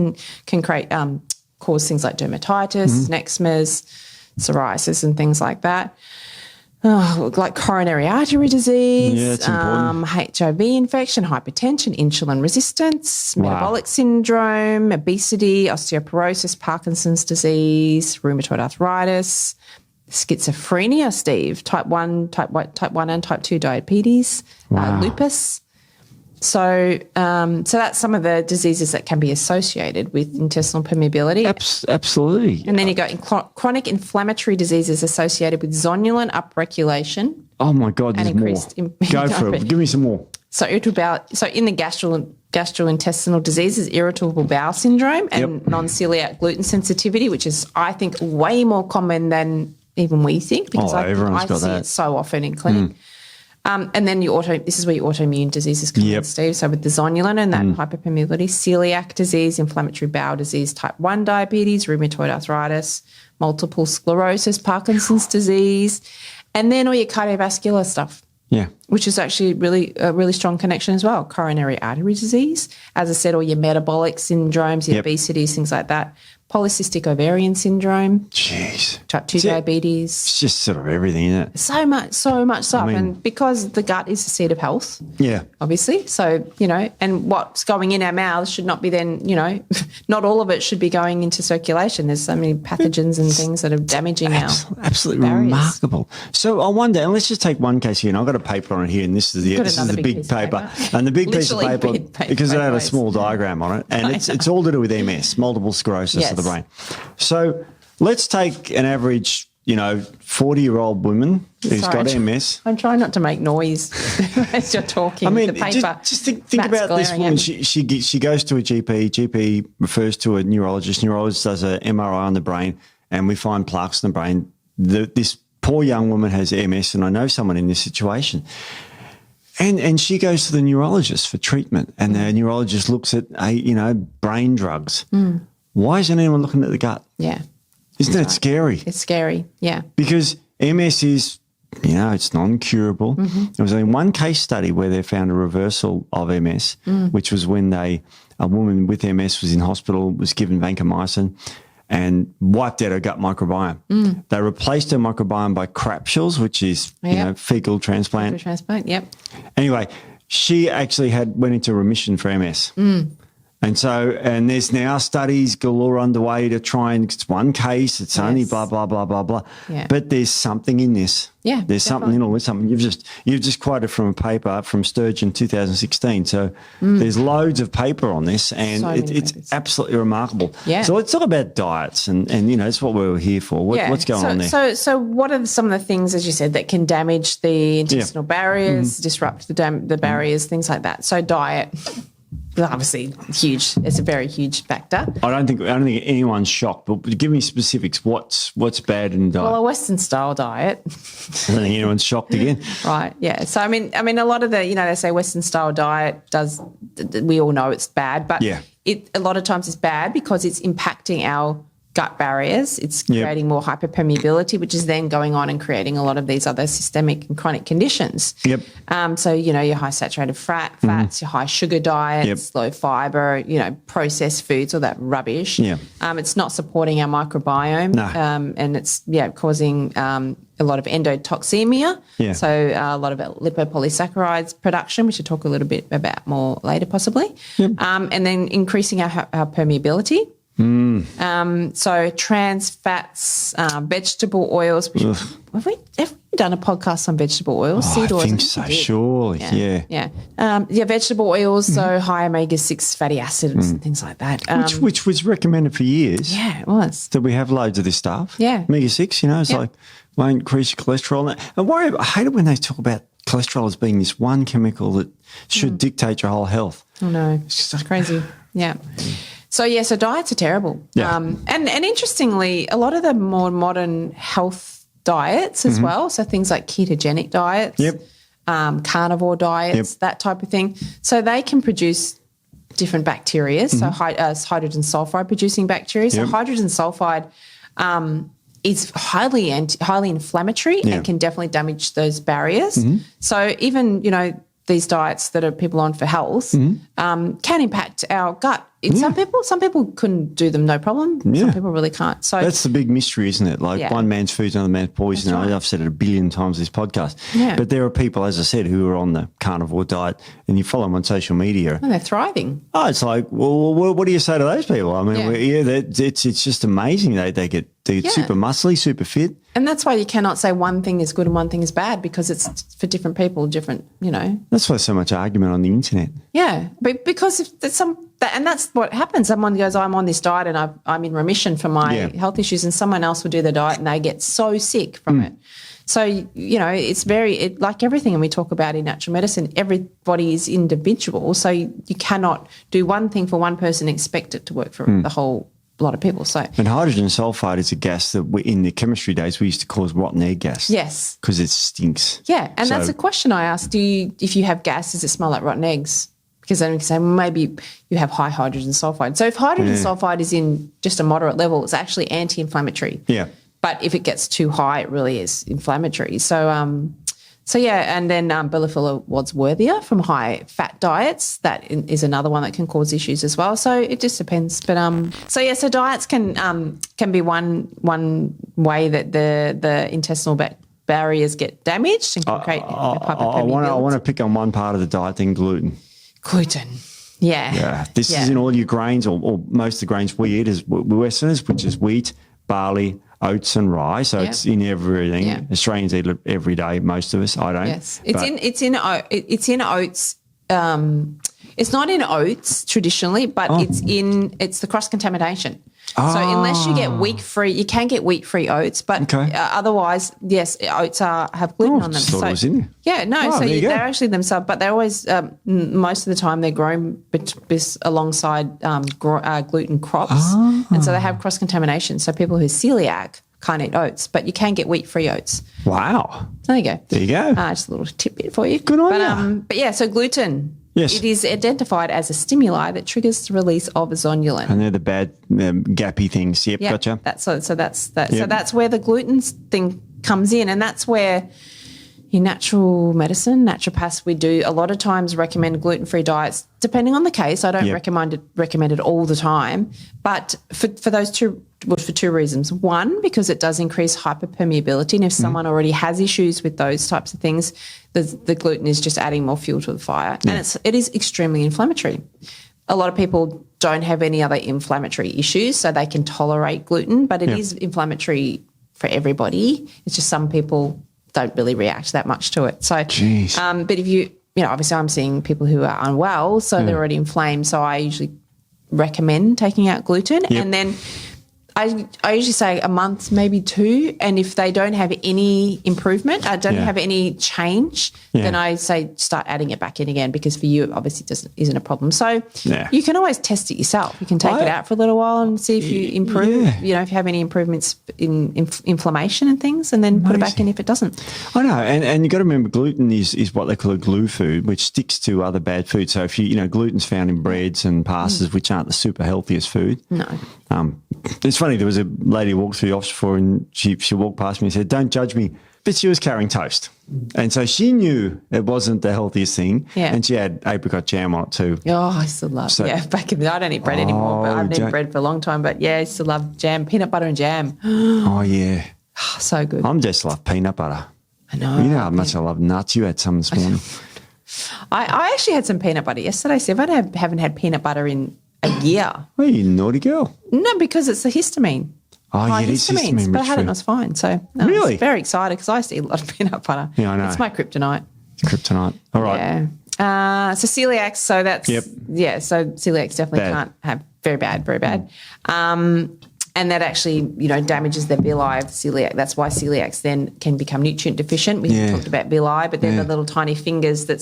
can create cause things like dermatitis, eczemas, psoriasis, and things like that. Like coronary artery disease, HIV infection, hypertension, insulin resistance, metabolic syndrome, obesity, osteoporosis, Parkinson's disease, rheumatoid arthritis, schizophrenia, Steve, type 1 and type 2 diabetes, lupus. So that's some of the diseases that can be associated with intestinal permeability. Absolutely. And then you got chronic inflammatory diseases associated with zonulin upregulation. Oh my God, there's more. Go for it. Give me some more. So in the gastrointestinal diseases, irritable bowel syndrome and non-celiac gluten sensitivity, which is, I think, way more common than even we think, because I see it so often in clinic. And then this is where your autoimmune diseases come in, Steve. So with the zonulin and that hyperpermeability, celiac disease, inflammatory bowel disease, type 1 diabetes, rheumatoid arthritis, multiple sclerosis, Parkinson's disease. And then all your cardiovascular stuff. Yeah. Which is actually a really strong connection as well. Coronary artery disease, as I said, all your metabolic syndromes, your obesities, things like that. Polycystic ovarian syndrome. Jeez. Type 2 diabetes. It's just sort of everything, isn't it? So much stuff. And because the gut is the seat of health, obviously. So, and what's going in our mouths should not be then, not all of it should be going into circulation. There's so many pathogens and things that are damaging our absolutely barriers. Remarkable. So I wonder, and let's just take one case here, and I've got a paper on it here, and this is the big paper. And the big piece of paper, because it had a small diagram on it, and it's all to do with MS, multiple sclerosis of the brain. So let's take an average, 40-year-old woman who's got MS. I'm trying not to make noise as you're talking. I mean, the paper. just think about this woman. She goes to a GP. GP refers to a neurologist. Neurologist does an MRI on the brain, and we find plaques in the brain. This poor young woman has MS, and I know someone in this situation. And she goes to the neurologist for treatment, and the neurologist looks at, brain drugs. Why isn't anyone looking at the gut? Yeah. Isn't that scary? It's scary, yeah. Because MS is, it's non-curable. There was only one case study where they found a reversal of MS, which was when a woman with MS was in hospital, was given vancomycin and wiped out her gut microbiome. They replaced her microbiome by crapsules, which is, fecal transplant. Fecal transplant, yep. Anyway, she actually went into remission for MS. And there's now studies galore underway to try and, it's one case, it's only blah, blah, blah, blah, blah. Yeah. But there's something in this. Yeah. There's something in all this. Something you've just quoted from a paper from Sturgeon 2016. So there's loads of paper on this, and it's absolutely remarkable. Yeah. So let's talk about diets, and that's what we were here for. What's going on there? So what are some of the things, as you said, that can damage the intestinal barriers, disrupt the barriers, things like that? So diet. Obviously, huge. It's a very huge factor. I don't think anyone's shocked, but give me specifics. What's bad in diet? Well, a Western style diet. I don't think anyone's shocked again. Right. Yeah. So I mean, a lot of the, they say Western style diet does. We all know it's bad, but a lot of times it's bad because it's impacting our gut barriers. It's creating more hyperpermeability, which is then going on and creating a lot of these other systemic and chronic conditions. Yep. So, your high saturated fats, your high sugar diets, low fiber, processed foods, all that rubbish. Yeah. It's not supporting our microbiome. No. And it's, causing a lot of endotoxemia. Yeah. So a lot of lipopolysaccharides production, which we'll talk a little bit about more later possibly. Yep. And then increasing our permeability. So trans fats, vegetable oils. Have we done a podcast on vegetable oils? Seed oils? I think so, surely. Yeah. Vegetable oils, so high omega-6 fatty acids and things like that. Which was recommended for years. Yeah, it was. That we have loads of this stuff. Yeah. Omega-6, it's like won't increase your cholesterol. And I hate it when they talk about cholesterol as being this one chemical that should dictate your whole health. Oh, no. It's crazy. Yeah. So diets are terrible. Yeah. And interestingly, a lot of the more modern health diets as well, so things like ketogenic diets, carnivore diets, that type of thing, so they can produce different bacteria, so hydrogen sulfide producing bacteria. So hydrogen sulfide is highly inflammatory and can definitely damage those barriers. So even, these diets that are people on for health can impact our gut. Some people couldn't do them, no problem. Some people really can't. So that's the big mystery, isn't it? Like one man's food's another man's poison. Right. I've said it 1 billion times this podcast. Yeah. But there are people, as I said, who are on the carnivore diet, and you follow them on social media. And they're thriving. Oh, it's like, well, what do you say to those people? I mean, it's just amazing. They get super muscly, super fit. And that's why you cannot say one thing is good and one thing is bad, because it's for different people, different. That's why there's so much argument on the internet. Yeah, but because if there's and that's what happens. Someone goes, I'm on this diet and I'm in remission from my health issues, and someone else will do the diet and they get so sick from it. So, it's like everything, and we talk about in natural medicine, everybody is individual. So you cannot do one thing for one person and expect it to work for the whole lot of people. And hydrogen sulfide is a gas that in the chemistry days we used to call rotten egg gas. Yes. Because it stinks. Yeah, and that's a question I asked. If you have gas, does it smell like rotten eggs? Because then we can say, well, maybe you have high hydrogen sulfide. So if hydrogen sulfide is in just a moderate level, it's actually anti-inflammatory. Yeah. But if it gets too high, it really is inflammatory. So yeah, and then Bilophila wadsworthia from high-fat diets. That is another one that can cause issues as well. So it just depends. But so diets can be one way that the intestinal barriers get damaged and can create hyperpermeability. I want to pick on one part of the diet, then gluten. Gluten. Yeah. Yeah. This is in all your grains, or most of the grains we eat as Westerners, which is wheat, barley, oats and rye. So it's in everything. Yeah. Australians eat it every day. Most of us, I don't. Yes. It's in oats. It's not in oats traditionally, but it's the cross-contamination. So unless you get wheat-free, you can get wheat-free oats, but otherwise, yes, oats have gluten on them. So it was in there. Yeah, no, so they're actually themselves, but they're always, most of the time they're grown alongside gluten crops, and so they have cross-contamination. So people who are celiac can't eat oats, but you can get wheat-free oats. Wow. There you go. There you go. Just a little tidbit for you. Good on you. But yeah, so gluten. Yes. It is identified as a stimuli that triggers the release of zonulin. And they're the bad gappy things. Yep, gotcha. That's that. So that's where the gluten thing comes in, and that's where in natural medicine, naturopaths, we do a lot of times recommend gluten-free diets, depending on the case. I don't recommend it all the time, but for two reasons. One, because it does increase hyperpermeability, and if someone already has issues with those types of things, the gluten is just adding more fuel to the fire, and it is extremely inflammatory. A lot of people don't have any other inflammatory issues, so they can tolerate gluten, but it is inflammatory for everybody. It's just some people don't really react that much to it. So, but if obviously I'm seeing people who are unwell, so they're already inflamed. So I usually recommend taking out gluten, and then I usually say a month, maybe 2, and if they don't have any improvement, don't have any change, then I say start adding it back in again, because for you it obviously isn't a problem. So you can always test it yourself. You can take it out for a little while and see if you improve, if you have any improvements in inflammation and things, and then put it back in if it doesn't. I know, and you've got to remember gluten is what they call a glue food, which sticks to other bad foods. So if gluten's found in breads and pastas, which aren't the super healthiest food. No. It's funny, there was a lady who walked through the office before, and she walked past me and said, "Don't judge me," but she was carrying toast. And so she knew it wasn't the healthiest thing, and she had apricot jam on it too. Oh, I still love back in the day, I don't eat bread anymore, but I've eaten bread for a long time, but I still love jam, peanut butter and jam. Oh, yeah. So good. I just love peanut butter. I know. You know how much I love nuts. You had some this morning. I actually had some peanut butter yesterday, Steve. I haven't had peanut butter in a year. Well, you naughty girl. No, because it's the histamine. Oh, yeah, it is histamine. But I had it and I was fine. So really? I was very excited because I used to eat a lot of peanut butter. Yeah, I know. It's my kryptonite. Kryptonite. All right. Yeah. So celiac, so that's, so celiacs definitely can't have very bad. And that actually, damages their villi of celiac. That's why celiacs then can become nutrient deficient. We talked about villi, but they're the little tiny fingers that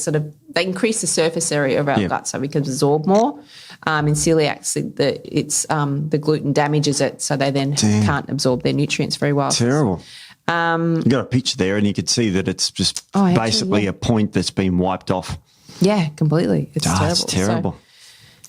they increase the surface area of our gut so we can absorb more. In celiacs, the gluten damages it, so they then can't absorb their nutrients very well. Terrible. You got a picture there, and you could see that it's just basically a point that's been wiped off. Yeah, completely. It's terrible. It's terrible.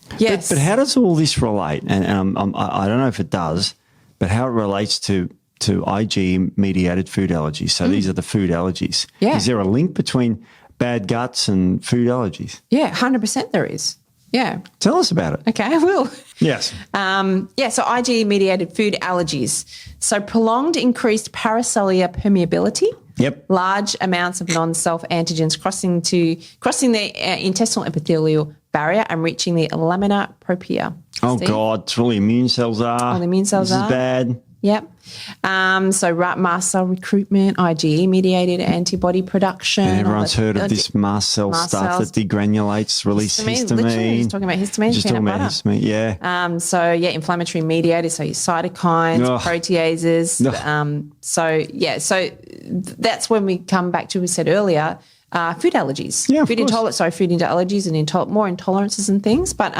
So, yes. But how does all this relate? And I don't know if it does, but how it relates to IgE-mediated food allergies. So these are the food allergies. Yeah. Is there a link between bad guts and food allergies? Yeah, 100% there is. Yeah. Tell us about it. Okay, I will. Yes. So IgE-mediated food allergies. So prolonged increased paracellular permeability. Yep. Large amounts of non-self antigens crossing the intestinal epithelial barrier and reaching the lamina propria. Oh, Steve? God, it's all the immune cells are. All the immune cells This is bad. Yep. So mast cell recruitment, IgE-mediated antibody production. And everyone's heard of this mast cell stuff that degranulates, release histamine. Literally, just talking about histamine. Just talking about histamine, yeah. Inflammatory mediators, so your cytokines, proteases. So that's when we come back to, we said earlier, food allergies. Yeah, food allergies and more intolerances and things. But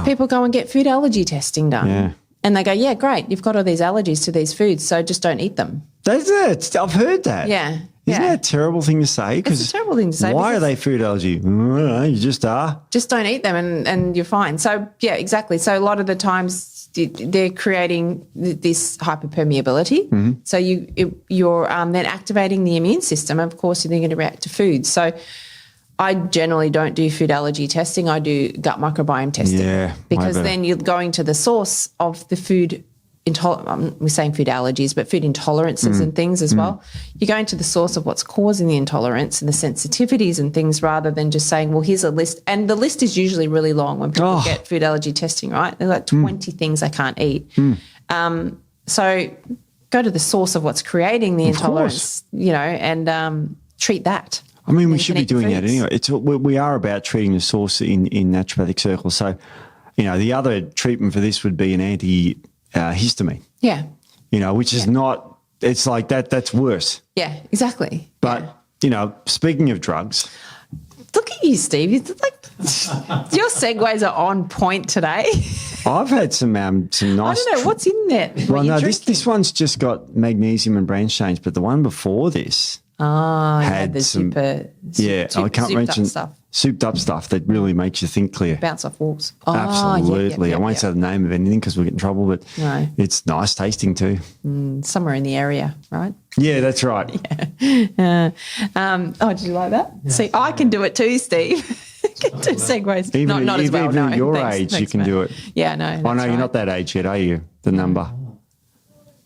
people go and get food allergy testing done. Yeah. And they go, yeah, great, you've got all these allergies to these foods, so just don't eat them. That's it. I've heard that. Yeah. Isn't that a terrible thing to say? It's a terrible thing to say. Why are they food allergy? I don't know, you just are. Just don't eat them and you're fine. So, yeah, exactly. So a lot of the times they're creating this hyperpermeability. Mm-hmm. So you're then activating the immune system. Of course, you're going to react to food. So I generally don't do food allergy testing. I do gut microbiome testing. Yeah, because then you're going to the source of the food we're saying food allergies, but food intolerances and things as well. You're going to the source of what's causing the intolerance and the sensitivities and things, rather than just saying, well, here's a list. And the list is usually really long when people get food allergy testing, right? There's like 20 things they can't eat. So go to the source of what's creating the intolerance, and treat that. I mean, we should be doing that anyway. We are about treating the source in naturopathic circles. So, the other treatment for this would be an antihistamine. Yeah. Which is not, it's like that's worse. Yeah, exactly. But, speaking of drugs. Look at you, Steve. It's like your segues are on point today. I've had some nice. I don't know what's in there. Well, no, this one's just got magnesium and branch change, but the one before this had the I can't mention souped up stuff that really makes you think clear. Bounce off walls. Absolutely. I won't say the name of anything because we'll get in trouble, but it's nice tasting too. Somewhere in the area, right? Yeah, that's right. Yeah. Did you like that? See, I can do it too, Steve. Can do segues. Even, not as well. Even no. at your Thanks, age, you can do it. Yeah, no. I know you're not that age yet, are you? The number.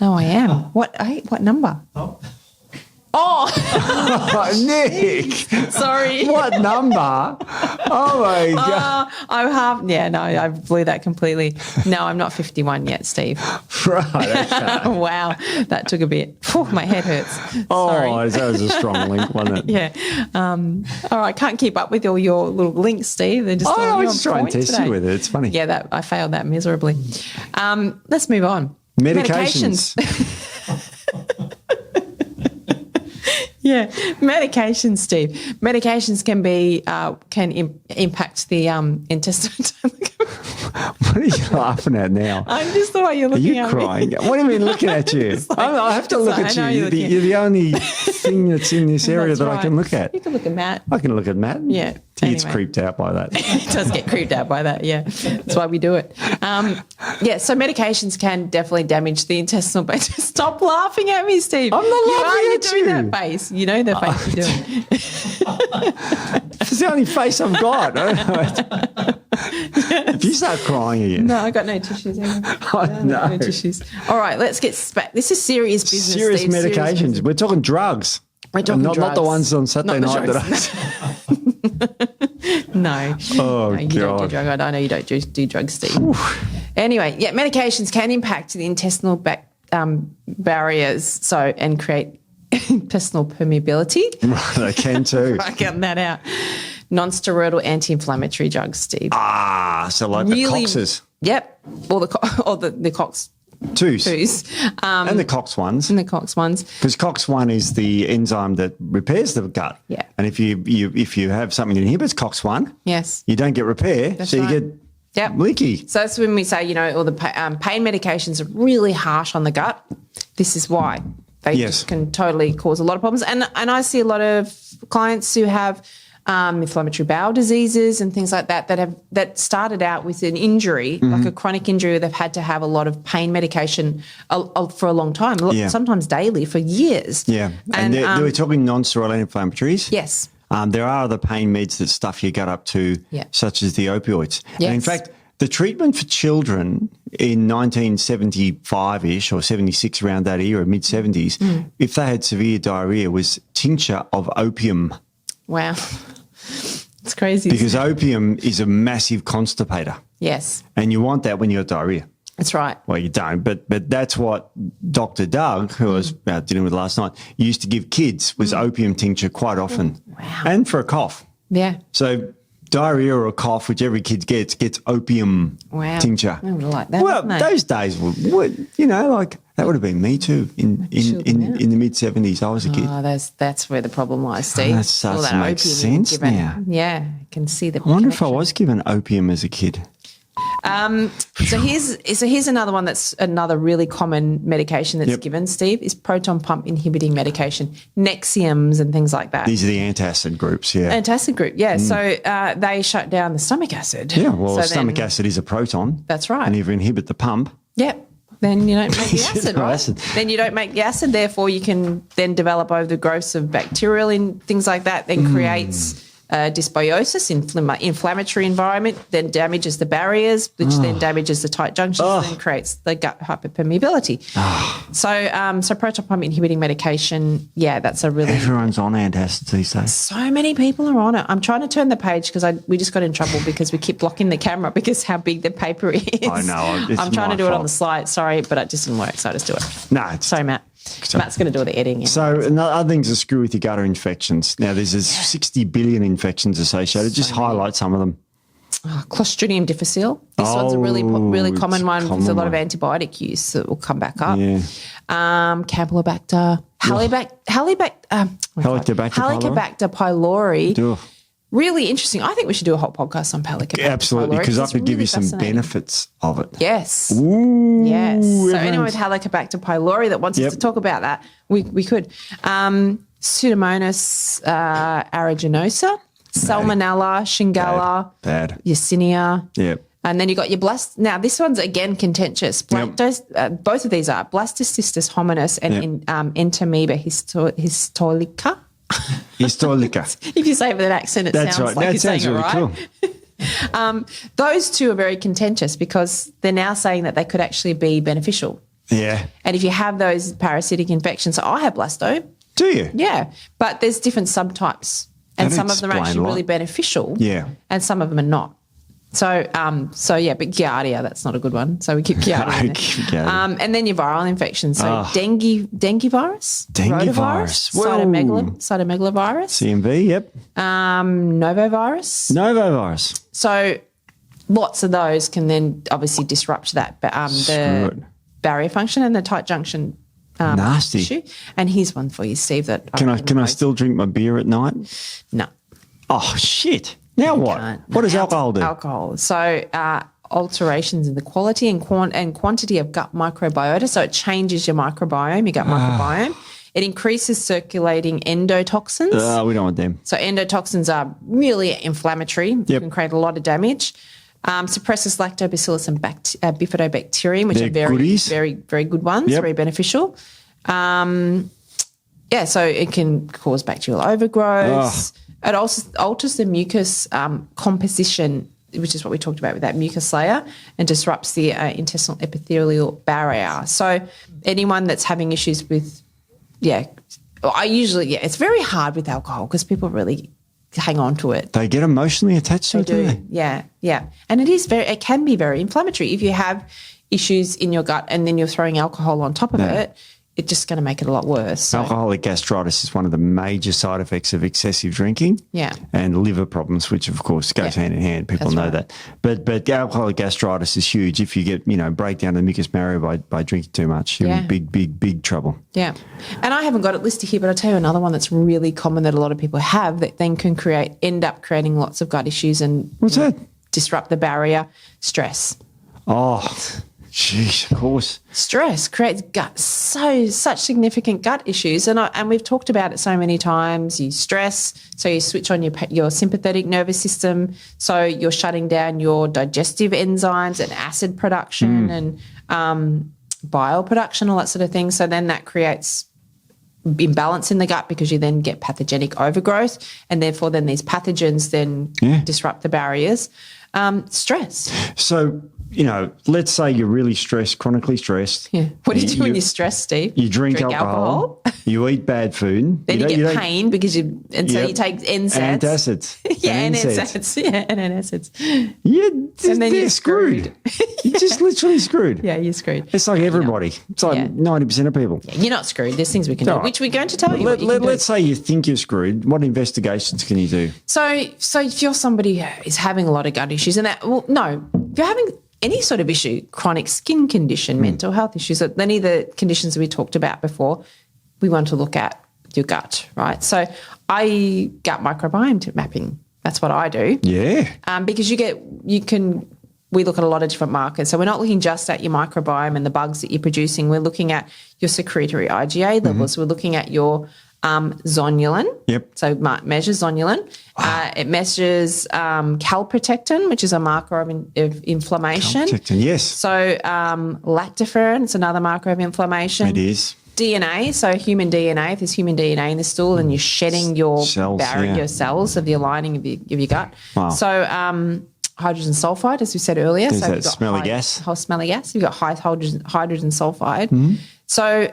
No, I am. What number? Oh, Nick! Sorry. What number? Oh my God! I blew that completely. No, I'm not 51 yet, Steve. Right. Okay. Wow, that took a bit. My head hurts. Oh, that was a strong link, wasn't it? Yeah. All right, can't keep up with all your little links, Steve. They're just I was trying to test you with it. It's funny. Yeah, I failed that miserably. Let's move on. Medications. Yeah, medications, Steve. Medications can impact the intestine. What are you laughing at now? I'm just the way you're looking at me. Are you crying? What do you mean looking at you? I have to look at you. You're the only thing that's in this area that I can look at. You can look at Matt. I can look at Matt. Yeah. He gets creeped out by that. He does get creeped out by that, yeah. That's why we do it. So medications can definitely damage the intestinal base. Stop laughing at me, Steve. I'm not laughing at you. You're doing that face. You know the face you're doing. It's the only face I've got. I don't know. If you start crying again. No, I got no tissues. No tissues. All right, let's get back. This is serious business. Serious Steve. medications. Serious We're talking drugs. We're talking drugs. Not the ones on Saturday night that No. Oh, no, you don't do drugs. I know you don't do drugs, Steve. Anyway, medications can impact the intestinal barriers, and create intestinal permeability. Right, they can too. I got that out. Non-steroidal anti-inflammatory drugs, Steve. So like the Coxes. Yep, or the Cox. Twos. And the Cox ones. Because Cox 1 is the enzyme that repairs the gut. Yeah. And if you have something that inhibits Cox 1, yes, you don't get repair, That's so right. you get leaky. So that's when we say, all the pain medications are really harsh on the gut. This is why. They just can totally cause a lot of problems. And I see a lot of clients who have inflammatory bowel diseases and things like that started out with an injury, like a chronic injury, where they've had to have a lot of pain medication for a long time, sometimes daily for years. Yeah, and we're talking non-steroidal anti-inflammatories. Yes. There are other pain meds that stuff your gut up to, such as the opioids. Yes. And in fact, the treatment for children in 1975-ish or 76, around that era, mid-70s, if they had severe diarrhea, was tincture of opium. Wow. It's crazy. Because opium is a massive constipator. Yes. And you want that when you have diarrhea. That's right. Well, you don't, but that's what Dr. Doug, who I was dealing with last night, used to give kids, was opium tincture quite often. Wow. And for a cough. Yeah. So diarrhea or a cough, which every kid gets opium tincture. I would like that. Well, those days were that would have been me too in the mid-70s. I was a kid. Oh, that's where the problem lies, Steve. That starts to make sense now. Yeah, I can see the I wonder if I was given opium as a kid. So here's another one that's another really common medication that's given, Steve, is proton pump inhibiting medication, Nexiums and things like that. These are the antacid groups, yeah. Antacid group, yeah. So they shut down the stomach acid. Yeah, well, stomach acid is a proton. That's right. And if you inhibit the pump. Yep. Then you don't make the acid, right? Acid. Then you don't make the acid. Therefore, you can then develop overgrowths of bacterial and things like that. Then creates dysbiosis, inflammatory environment, then damages the barriers, which then damages the tight junctions, then creates the gut hyperpermeability. So proton pump inhibiting medication, that's a really... Everyone's on antacids these days. So many people are on it. I'm trying to turn the page because we just got in trouble because we keep blocking the camera because how big the paper is. I know. I'm trying to do it on the slide. Sorry, but it just didn't work, so I just do it. No. Sorry, Matt. Matt's going to do the editing. So other things that screw with your gut are infections. Now, there's 60 billion infections associated. Just highlight some of them. Clostridium difficile. This one's a really common one with a lot of antibiotic use that will come back up. Yeah. Campylobacter, Helicobacter pylori. Ugh. Really interesting. I think we should do a whole podcast on Helicobacter Absolutely, pylori because I could give really you some benefits of it. Yes. Ooh, yes. So anyone with Helicobacter pylori that wants us to talk about that, we could. Pseudomonas aeruginosa, Salmonella, Shingella, Yersinia. Yep. And then you got your Now, this one's again contentious. Both of these are Blastocystis hominis and Entamoeba histolytica. Histolica. If you say it with an accent, That's sounds right. like That you're saying sounds it really right. Cool. Those two are very contentious because they're now saying that they could actually be beneficial. Yeah. And if you have those parasitic infections, so I have blasto. Do you? Yeah. But there's different subtypes. And That'd some of them are explain actually a lot. really beneficial. Yeah. And some of them are not. So, but Giardia, that's not a good one. So we keep Giardia in there. And then your viral infections. So dengue virus, rotavirus, cytomegalovirus, CMV, yep. Novovirus. So lots of those can then obviously disrupt that, the barrier function and the tight junction nasty issue. And here's one for you, Steve. That can I still drink my beer at night? No. Oh shit. Now what? What does alcohol do? Alcohol. So alterations in the quality and quantity of gut microbiota. So it changes your microbiome, your gut microbiome. It increases circulating endotoxins. We don't want them. So endotoxins are really inflammatory. Yep. Can create a lot of damage. Suppresses lactobacillus and bifidobacterium, which are very, goodies. very, very good ones, very beneficial. So it can cause bacterial overgrowth. It also alters the mucus composition, which is what we talked about with that mucus layer, and disrupts the intestinal epithelial barrier. So anyone that's having issues with, it's very hard with alcohol because people really hang on to it. They get emotionally attached to it, do they? Yeah. And it can be very inflammatory. If you have issues in your gut and then you're throwing alcohol on top of it, it's just going to make it a lot worse. So. Alcoholic gastritis is one of the major side effects of excessive drinking. Yeah. And liver problems, which of course goes hand in hand. People know that. But alcoholic gastritis is huge. If you get, breakdown of the mucus barrier by drinking too much, you're in big trouble. Yeah. And I haven't got it listed here, but I'll tell you another one that's really common that a lot of people have that then can end up creating lots of gut issues and what's that? Disrupt the barrier. Stress. Oh, jeez, of course. Stress creates such significant gut issues, and we've talked about it so many times. You stress, so you switch on your sympathetic nervous system, so you're shutting down your digestive enzymes and acid production and bile production, all that sort of thing. So then that creates imbalance in the gut because you then get pathogenic overgrowth, and therefore then these pathogens then disrupt the barriers. Stress. So, let's say you're really stressed, chronically stressed. Yeah. What do you do when you're stressed, Steve? You drink alcohol. You eat bad food. Then you get pain because you take NSAIDs. Antacids. NSAIDs. And antacids. Yeah, and then you're screwed. You're just literally screwed. Yeah, you're screwed. It's like everybody. It's like 90% of people. Yeah, you're not screwed. There's things we can do, which we're going to tell you. Let's say you think you're screwed. What investigations can you do? So if you're somebody who is having a lot of gut issues, if you're having any sort of issue, chronic skin condition, mental health issues, any of the conditions that we talked about before, we want to look at your gut, right? So gut microbiome mapping. That's what I do. Yeah. Because you can we look at a lot of different markers. So we're not looking just at your microbiome and the bugs that you're producing. We're looking at your secretory IgA levels. We're looking at your zonulin. Yep. So it measures zonulin. It measures calprotectin, which is a marker of inflammation. Calprotectin, yes. So lactoferrin, it's another marker of inflammation. It is. DNA, so human DNA. If there's human DNA in the stool, and you're shedding your cells, barrier cells of the lining of your gut. Wow. So hydrogen sulfide, as we said earlier. There's so that smelly gas. Smelly gas. You've got high hydrogen sulfide. So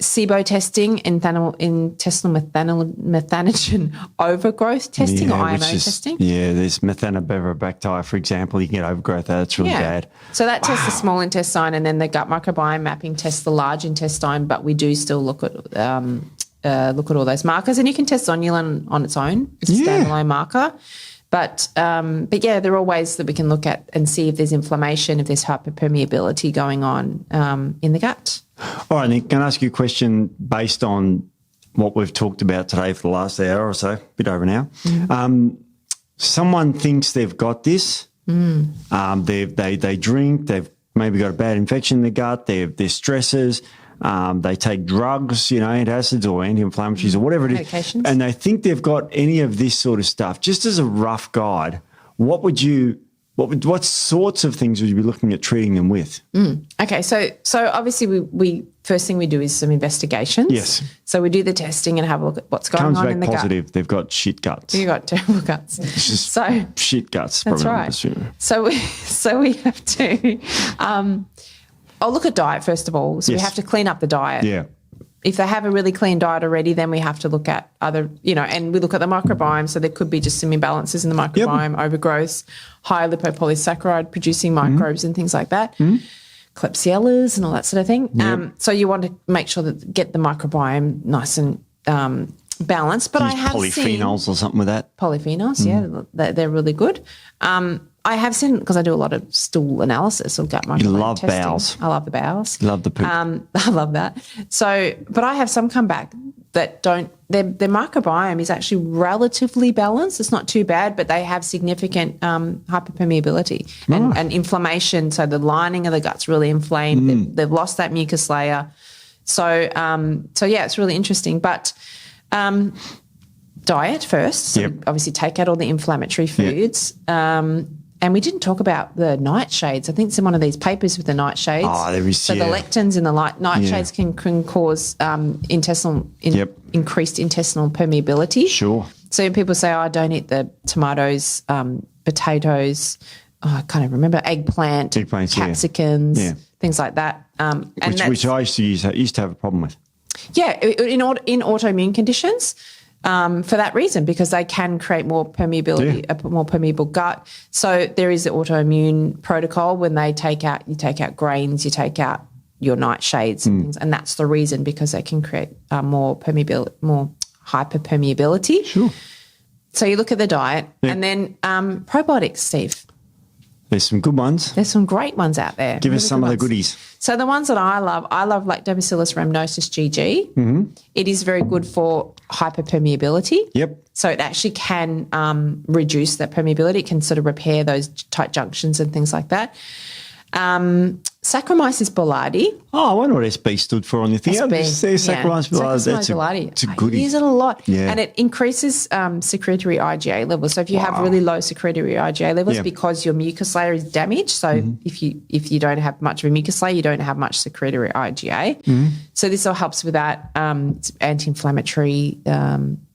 SIBO testing, intestinal methanogen overgrowth testing, or IMO testing. Yeah, there's Methanobrevibacter, for example. You can get overgrowth. That's really bad. So that tests the small intestine, and then the gut microbiome mapping tests the large intestine. But we do still look at all those markers, and you can test zonulin on its own. It's a standalone marker. But yeah, there are ways that we can look at and see if there's inflammation, if there's hyperpermeability going on in the gut. All right, Nic, can I ask you a question based on what we've talked about today for the last hour or so, a bit over an hour? Someone thinks they've got this. They drink, they've maybe got a bad infection in the gut, they're stressors, they take drugs, antacids or anti-inflammatories or whatever it is, medications, and they think they've got any of this sort of stuff. Just as a rough guide, what sorts of things would you be looking at treating them with? Okay, so obviously we first thing we do is some investigations. Yes. So we do the testing and have a look at what's going on in the positive. gut. They've got shit guts. You've got terrible guts. It's just so shit guts. That's right. So we have to. I'll look at diet first of all. So we have to clean up the diet. Yeah. If they have a really clean diet already, then we have to look at other, and we look at the microbiome. So there could be just some imbalances in the microbiome, overgrowth, high lipopolysaccharide producing microbes and things like that, Klebsiellas and all that sort of thing. Yep. So you want to make sure that get the microbiome nice and balanced. But I have polyphenols or something with that. Polyphenols, they're really good. I have seen, because I do a lot of stool analysis or gut microbiome You love testing. bowels. I love the bowels. You love the poop. I love that. So, but I have some come back that don't, their microbiome is actually relatively balanced. It's not too bad, but they have significant hyperpermeability and inflammation. So the lining of the gut's really inflamed. They've lost that mucus layer. So yeah, it's really interesting. But diet first. So obviously take out all the inflammatory foods. And we didn't talk about the nightshades. I think it's in one of these papers with the nightshades. Oh, there is. So the lectins in the nightshades can cause increased intestinal permeability. Sure. So people say, "Oh, don't eat the tomatoes, potatoes." Oh, I can't even remember eggplant, capsicums, things like that. Which I used to have a problem with. Yeah, in autoimmune conditions. For that reason, because they can create more permeability, a more permeable gut. So there is the autoimmune protocol when you take out grains, you take out your nightshades and things, and that's the reason, because they can create more hyperpermeability. Sure. So you look at the diet, and then probiotics, Steve. There's some good ones. There's some great ones out there. Give us some of the goodies. So the ones that I love Lactobacillus rhamnosus GG. It is very good for hyperpermeability. Yep. So it actually can reduce that permeability. It can sort of repair those tight junctions and things like that. Saccharomyces boulardii. Oh, I wonder what SB stood for on your thing. Saccharomyces boulardii. That's a goodie. I use it a lot. Yeah. And it increases secretory IgA levels. So if you have really low secretory IgA levels because your mucus layer is damaged, so if you don't have much of a mucus layer, you don't have much secretory IgA. So this all helps with that. It's anti-inflammatory,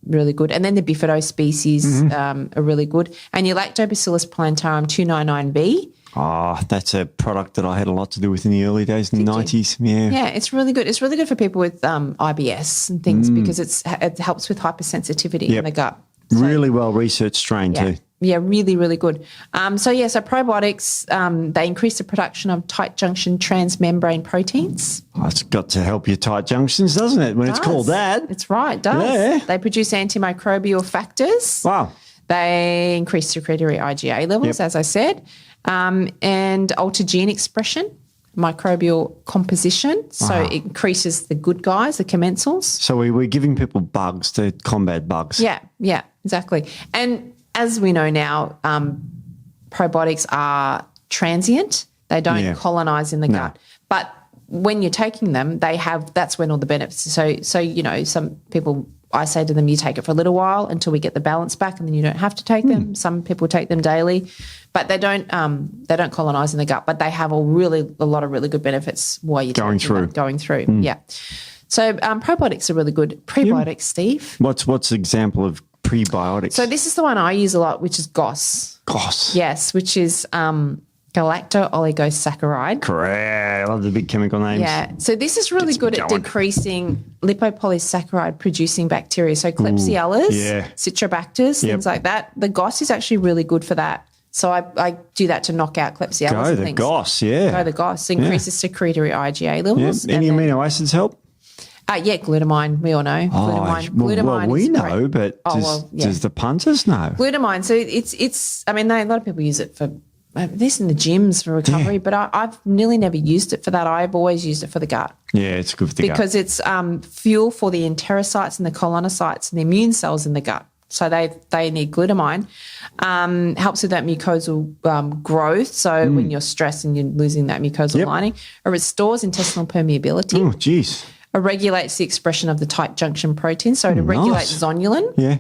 really good. And then the Bifido species are really good. And your Lactobacillus plantarum 299B. Oh, that's a product that I had a lot to do with in the early days, in the 90s. Yeah, it's really good. It's really good for people with IBS and things because it helps with hypersensitivity in the gut. So, really well researched strain too. Yeah, really, really good. So probiotics, they increase the production of tight junction transmembrane proteins. Oh, it's got to help your tight junctions, doesn't it, when it's called that? It's right, it does. Yeah. They produce antimicrobial factors. Wow. They increase secretory IgA levels, as I said. And alter gene expression, microbial composition. So it increases the good guys, the commensals. So we're giving people bugs to combat bugs. Yeah, exactly. And as we know now, probiotics are transient. They don't colonize in the gut. But when you're taking them, that's when all the benefits. So you know, some people, I say to them, you take it for a little while until we get the balance back, and then you don't have to take them. Some people take them daily, but they don't colonize in the gut, but they have a lot of really good benefits while you're going through. Yeah. So probiotics are really good. Prebiotics, Steve. What's an example of prebiotics? So this is the one I use a lot, which is GOS. GOS. Yes, which is galacto-oligosaccharide. Correct. I love the big chemical names. Yeah. So this is really good at decreasing lipopolysaccharide-producing bacteria. So Klebsiellas, Citrobacters, things like that. The GOS is actually really good for that. So I do that to knock out Klebsiellas and things. GOS, yeah. Go the GOS. Increases secretory IgA levels. Any amino acids help? Glutamine, we all know. Glutamine we know, but does the punters know? Glutamine. So it's. I mean, a lot of people use it for this in the gyms for recovery, but I've nearly never used it for that. I've always used it for the gut. Yeah, it's good for the gut. Because it's fuel for the enterocytes and the colonocytes and the immune cells in the gut. So they need glutamine. Helps with that mucosal growth. So when you're stressed and you're losing that mucosal lining, it restores intestinal permeability. Oh, geez. It regulates the expression of the tight junction protein. So it regulates zonulin. Yeah.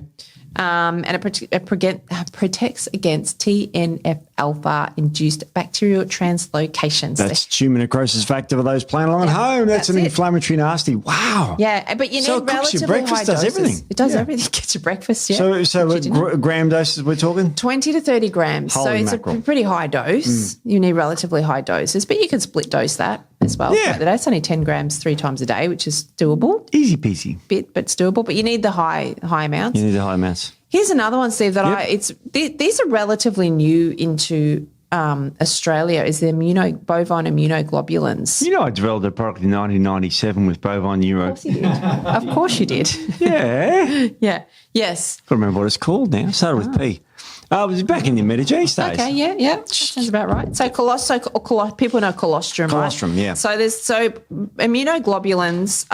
And it protects against TNF-alpha-induced bacterial translocations. That's tumor necrosis factor for those playing along at home. That's an inflammatory nasty. Wow. Yeah, but you need relatively breakfast, high does doses. everything. It does everything. It gets your breakfast, So gram doses we're talking? 20 to 30 grams. Holy it's mackerel. a pretty high dose. You need relatively high doses, but you can split dose that as well. Yeah. It's only 10 grams 3 times a day, which is doable. Easy peasy. But it's doable. But you need the high amounts. You need the high amounts. Here's another one, Steve, that these are relatively new into Australia, is the bovine immunoglobulins. You know, I developed a product in 1997 with bovine neuro. Of course you did. Of course you did. Yeah. Yeah. Yes. Can't remember what it's called now. Started with P. It was back in the Medigene days. Okay, yeah. Sounds about right. So people know colostrum, right? Colostrum, yeah. So immunoglobulins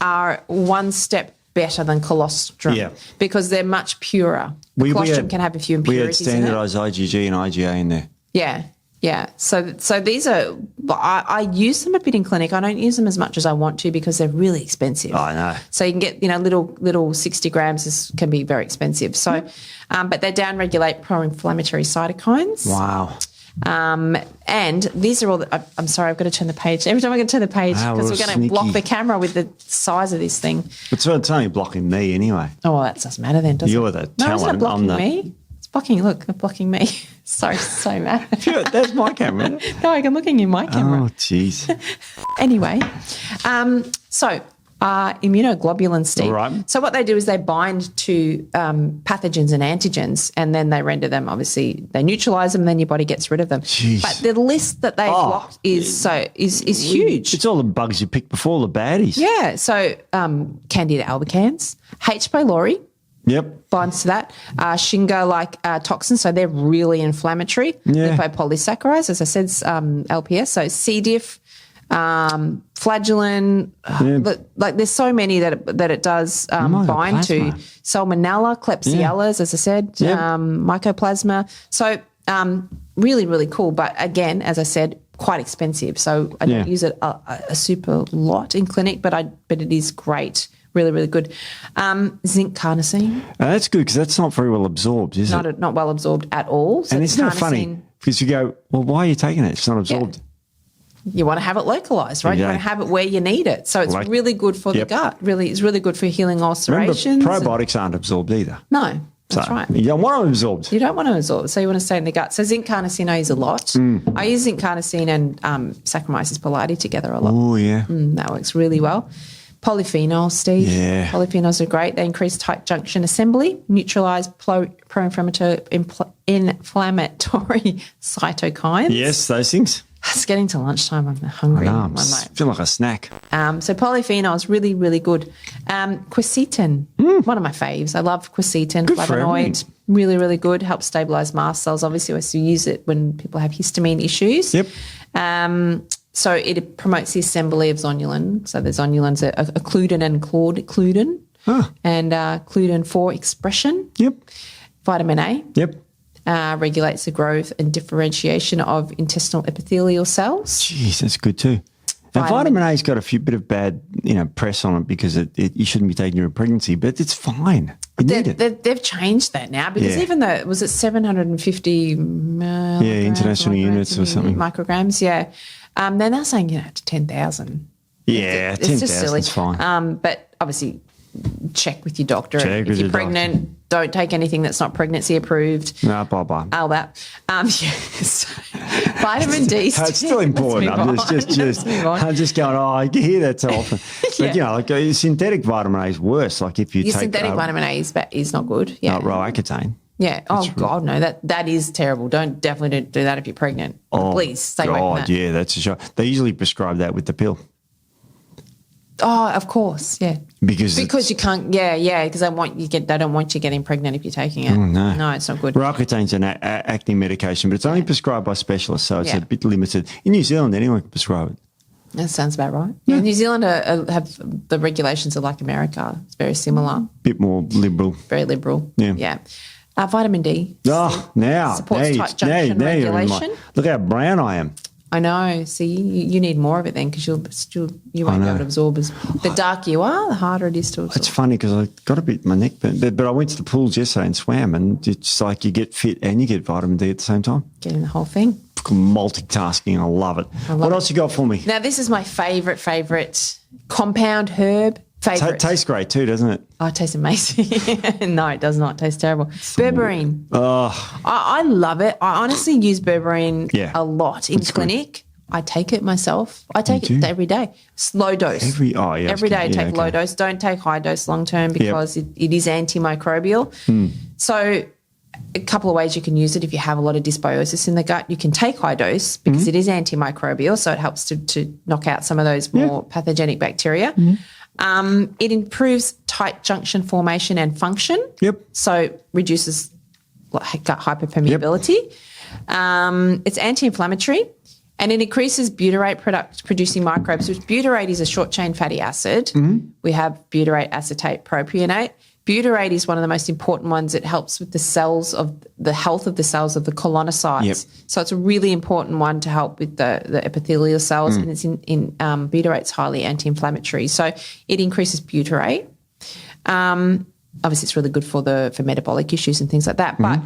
are one step better than colostrum because they're much purer. Colostrum can have a few impurities in it. We had standardised IgG and IgA in there. Yeah. So these are, I use them a bit in clinic. I don't use them as much as I want to because they're really expensive. I know. So you can get, little 60 grams can be very expensive. So, but they downregulate pro-inflammatory cytokines. Wow. And these are all I'm sorry, I've got to turn the page. Every time I turn the page because we're going to block the camera with the size of this thing. It's only blocking me anyway. Oh, well, that doesn't matter then, does it? You're the talent. No, it's not blocking me. It's blocking, look, it's blocking me. So mad. That's my camera. No, I'm looking in my camera. Oh, jeez. Anyway, immunoglobulins, Steve. Right. So what they do is they bind to pathogens and antigens, and then they render them. Obviously, they neutralize them, and then your body gets rid of them. Jeez. But the list that they've blocked is huge. It's all the bugs you pick before the baddies. Yeah. So Candida albicans, H. pylori. Yep. Binds to that. Shingo-like toxins, so they're really inflammatory. Yeah. Lipopolysaccharides, as I said, LPS. So C. diff, flagellin, there's so many that it does bind to. Salmonella, Klebsiellas, as I said, Mycoplasma. So really, really cool. But again, as I said, quite expensive. So I don't use it a super lot in clinic, but it is great. Really, really good. Zinc carnosine. That's good because that's not very well absorbed, is it? Not well absorbed at all. So and it's not funny because you go, well, why are you taking it? It's not absorbed. Yeah. You want to have it localized, right? You want to have it where you need it. So it's really good for the gut. It's really good for healing ulcerations. Remember, probiotics aren't absorbed either. No, that's right. You don't want them absorbed. You don't want to absorb. So you want to stay in the gut. So zinc carnosine I use a lot. I use zinc carnosine and Saccharomyces boulardii together a lot. Oh, yeah. That works really well. Polyphenols, Steve. Yeah. Polyphenols are great. They increase tight junction assembly, neutralise pro-inflammatory cytokines. Yes, those things. It's getting to lunchtime. I'm hungry. I feel like a snack. So polyphenols, really, really good. Quercetin, one of my faves. I love quercetin, flavonoid. Really, really good. Helps stabilise mast cells. Obviously, we still use it when people have histamine issues. Yep. So it promotes the assembly of zonulin. So the zonulins are Gluten and Gluten. And Gluten 4 expression. Yep. Vitamin A. Yep. regulates the growth and differentiation of intestinal epithelial cells. Jeez, that's good too. Now, vitamin A's got a bit of bad, press on it because you shouldn't be taking your pregnancy, but it's fine. You need it. They've changed that now because even though was it 750 international units or something micrograms, then they're saying to 10,000. Yeah, 10,000 is fine. But obviously, check with your doctor. Check if you're pregnant, don't take anything that's not pregnancy approved. No, bye. All that. So vitamin D. It's still important. I'm just going, I hear that so often. But, synthetic vitamin A is worse. Like if you take synthetic vitamin A is not good. Yeah. Roaccutane. Yeah. God, no. That is terrible. Definitely don't do that if you're pregnant. Please stay away from that. Yeah, that's a shock. They usually prescribe that with the pill. Oh, of course, yeah. Because you can't, because they don't want you getting pregnant if you're taking it. Oh, no, it's not good. Roaccutane's an acne medication, but it's only prescribed by specialists, so it's a bit limited. In New Zealand, anyone can prescribe it. That sounds about right. Yeah. New Zealand have the regulations are like America. It's very similar. Bit more liberal. Very liberal. Yeah. Vitamin D. Supports tight junction regulation. Look how brown I am. I know. See, you need more of it then because you won't be able to absorb the darker you are, the harder it is to absorb. It's funny because I got a bit my neck burnt, but I went to the pools yesterday and swam, and it's like you get fit and you get vitamin D at the same time. Getting the whole thing. Multitasking, I love it. What else you got for me? Now, this is my favourite compound herb. Tastes great too, doesn't it? Oh, it tastes amazing. No, it does not. It tastes terrible. Berberine. Oh. I love it. I honestly use berberine a lot in clinic. Good. I take it myself. I take it every day. It's low dose. Every day take low dose. Don't take high dose long term because it is antimicrobial. So a couple of ways you can use it. If you have a lot of dysbiosis in the gut, you can take high dose because it is antimicrobial, so it helps to knock out some of those more pathogenic bacteria. It improves tight junction formation and function. So reduces gut hyperpermeability. It's anti-inflammatory and it increases butyrate producing microbes, which butyrate is a short-chain fatty acid. We have butyrate acetate propionate. Butyrate is one of the most important ones. It helps with the health of the cells of the colonocytes. So it's a really important one to help with the epithelial cells, and it's butyrate's highly anti-inflammatory. So it increases butyrate. Obviously, it's really good for metabolic issues and things like that. But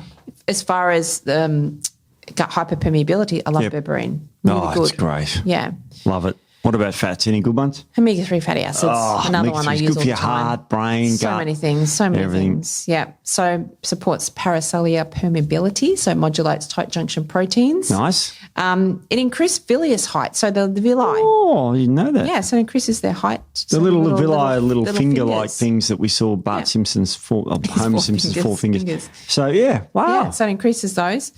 as far as gut hyperpermeability, I love berberine. Really good. It's great. Yeah. Love it. What about fats? Any good ones? Omega-3 fatty acids. Another one I use all the time. Good for your heart, brain, gut. So many things. Yeah. So supports paracellular permeability, so modulates tight junction proteins. Nice. It increases villus height, so the villi. Oh, you know that. Yeah, so it increases their height. The little finger-like things that we saw Bart Simpson's Homer Simpson's four fingers. So, wow. Yeah, so it increases those,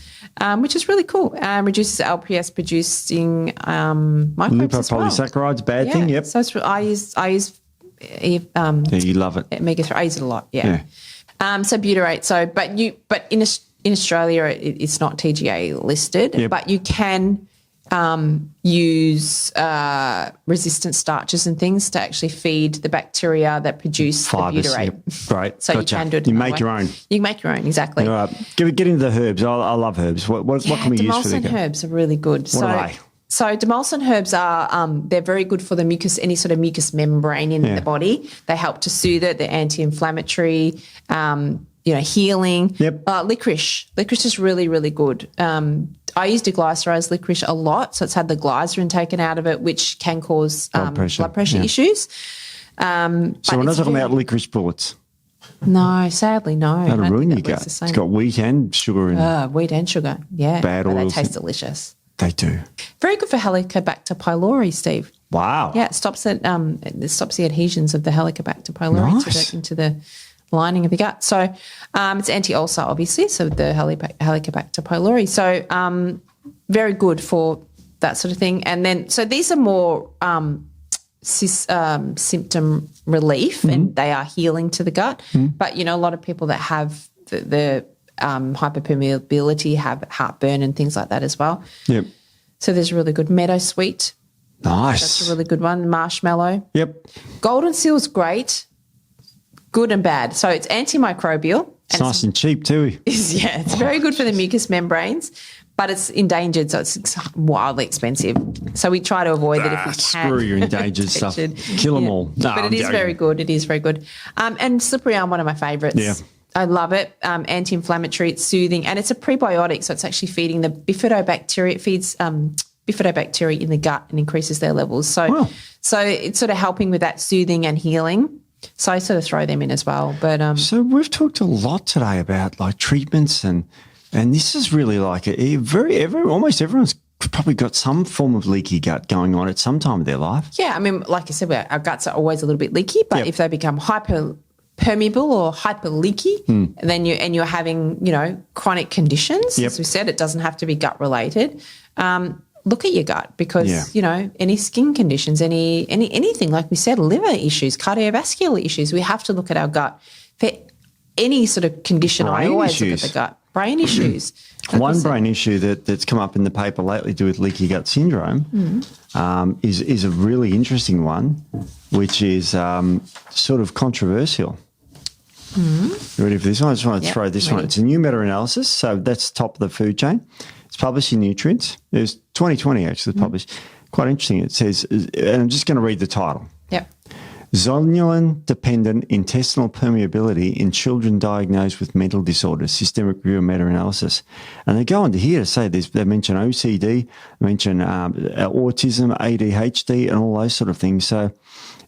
which is really cool. Reduces LPS-producing microbes as well. Saccharides, bad thing, yep. So I use you love it. omega-3. I use it a lot, So butyrate. But in Australia it's not TGA listed, but you can use resistant starches and things to actually feed the bacteria that produce fibers, the butyrate. Yep. Right. So gotcha. you can do it. You make your own. You can make your own, exactly. All right. Get into the herbs. I love herbs. What can we use for the gut? Demulcent herbs are really good. What are they? So demulcent herbs are they're very good for the mucus, any sort of mucus membrane in the body. They help to soothe it. They're anti-inflammatory, healing. Yep. Licorice is really, really good. I use deglycerized licorice a lot, so it's had the glycerin taken out of it, which can cause blood pressure issues. So we're not talking about licorice bullets. No, sadly, no. That'll ruin your gut. It's got wheat and sugar in it. Wheat and sugar, yeah. Bad oils. They taste delicious. They do. Very good for Helicobacter pylori, Steve. Wow. Yeah, it stops the adhesions of the Helicobacter pylori into the lining of the gut. So it's anti-ulcer, obviously, so the Helicobacter pylori. So very good for that sort of thing. And then, so these are more symptom relief and they are healing to the gut. But, a lot of people that have the hyperpermeability have heartburn and things like that as well. Yep. So there's a really good meadowsweet. Nice. That's a really good one. Marshmallow. Yep. Golden seal's great, good and bad. So it's antimicrobial. It's nice and cheap too. It's very good for the mucous membranes, but it's endangered, so it's wildly expensive. So we try to avoid that if we can. Screw your endangered stuff. Kill them all. No, but it is very good. It is very good. And slippery elm, one of my favourites. Yeah. I love it. Anti-inflammatory, it's soothing, and it's a prebiotic, so it's actually feeding the bifidobacteria. It feeds bifidobacteria in the gut and increases their levels. So it's sort of helping with that soothing and healing. So I sort of throw them in as well. But so we've talked a lot today about like treatments and this is really like almost everyone's probably got some form of leaky gut going on at some time of their life. Yeah, I mean, like I said, our guts are always a little bit leaky, but if they become hyperpermeable or hyper leaky, then you're having, chronic conditions. As we said, it doesn't have to be gut related. Look at your gut because, any skin conditions, anything, like we said, liver issues, cardiovascular issues, we have to look at our gut. For any sort of condition, I always look at the gut. Brain issues. One brain issue that's come up in the paper lately to do with leaky gut syndrome is a really interesting one, which is sort of controversial. You ready for this one? I just want to throw this one. It's a new meta-analysis, so that's top of the food chain. It's published in Nutrients. It was 2020 actually published. Quite interesting. It says, and I'm just going to read the title. Yep. Zonulin-dependent intestinal permeability in children diagnosed with mental disorders, systemic review and meta-analysis. And they go on to here to say this. They mention OCD, they mention autism, ADHD, and all those sort of things. So,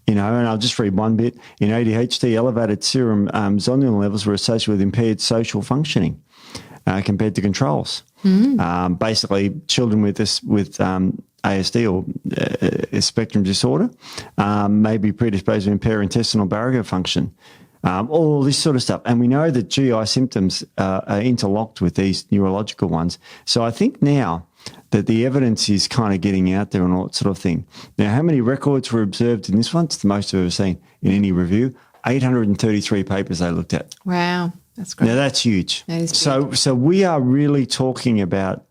and I'll just read one bit. In ADHD, elevated serum zonulin levels were associated with impaired social functioning compared to controls. Basically, children with ASD or a spectrum disorder may be predisposed to impair intestinal barrier function, all this sort of stuff. And we know that GI symptoms are interlocked with these neurological ones. So I think now that the evidence is kind of getting out there and all that sort of thing. Now, how many records were observed in this one? It's the most I've ever seen in any review. 833 papers they looked at. Wow, that's great. Now, that's huge. That is big. So we are really talking about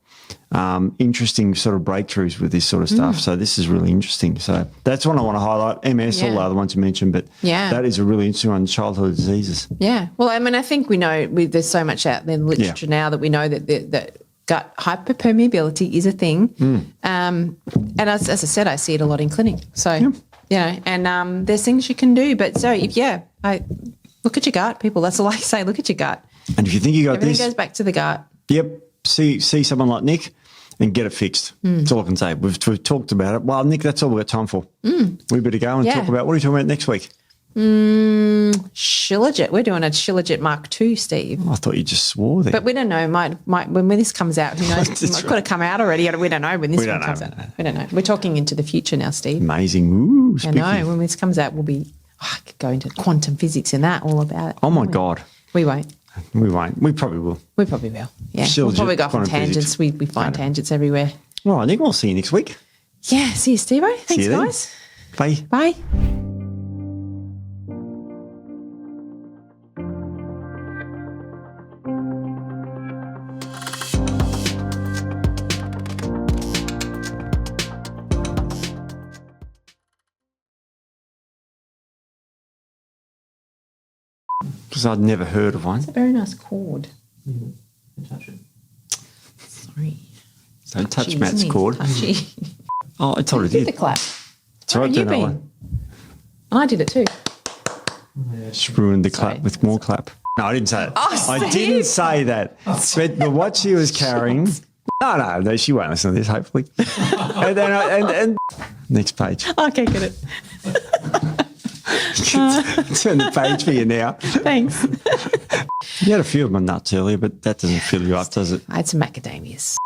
interesting sort of breakthroughs with this sort of stuff. So this is really interesting. So that's one I want to highlight. MS, all the other ones you mentioned, but that is a really interesting one, childhood diseases. Yeah. Well, I mean, I think we know there's so much out there in literature now that we know that gut hyperpermeability is a thing. And as I said, I see it a lot in clinic. So, and there's things you can do. But so look at your gut, people. That's all I say. Look at your gut. And if you think you got everything goes back to the gut. Yep. See someone like Nic and get it fixed. That's all I can say. We've talked about it. Well, Nic, that's all we've got time for. We better go and talk about, what are you talking about next week? Shilajit. We're doing a Shilajit Mark II, Steve. I thought you just swore there. But we don't know. Might when this comes out, who knows? It could have come out already. We don't know when this one comes out. We don't know. We're talking into the future now, Steve. Amazing. Ooh, I know. When this comes out, we'll be I could go into quantum physics and that, all about it. Oh, my God. We won't. We won't. We probably will. We probably will. Yeah. Shilajit, we'll probably go off on tangents. We find tangents everywhere. Well, I think we'll see you next week. Yeah. See you, Steve-o. Thanks, guys. Bye. Bye. Because I'd never heard of one. It's a very nice cord. Touch it. Sorry. Don't touch Matt's cord. Touchy. Oh, I told her did the clap. It's right there. And I did it too. She ruined the clap with more clap. No, I didn't say it. Oh, I didn't say that. But what she was carrying. No, she won't listen to this, hopefully. and then next page. Okay, get it. Turn the page for you now. Thanks. You had a few of my nuts earlier, but that doesn't fill you up, does it? I had some macadamias.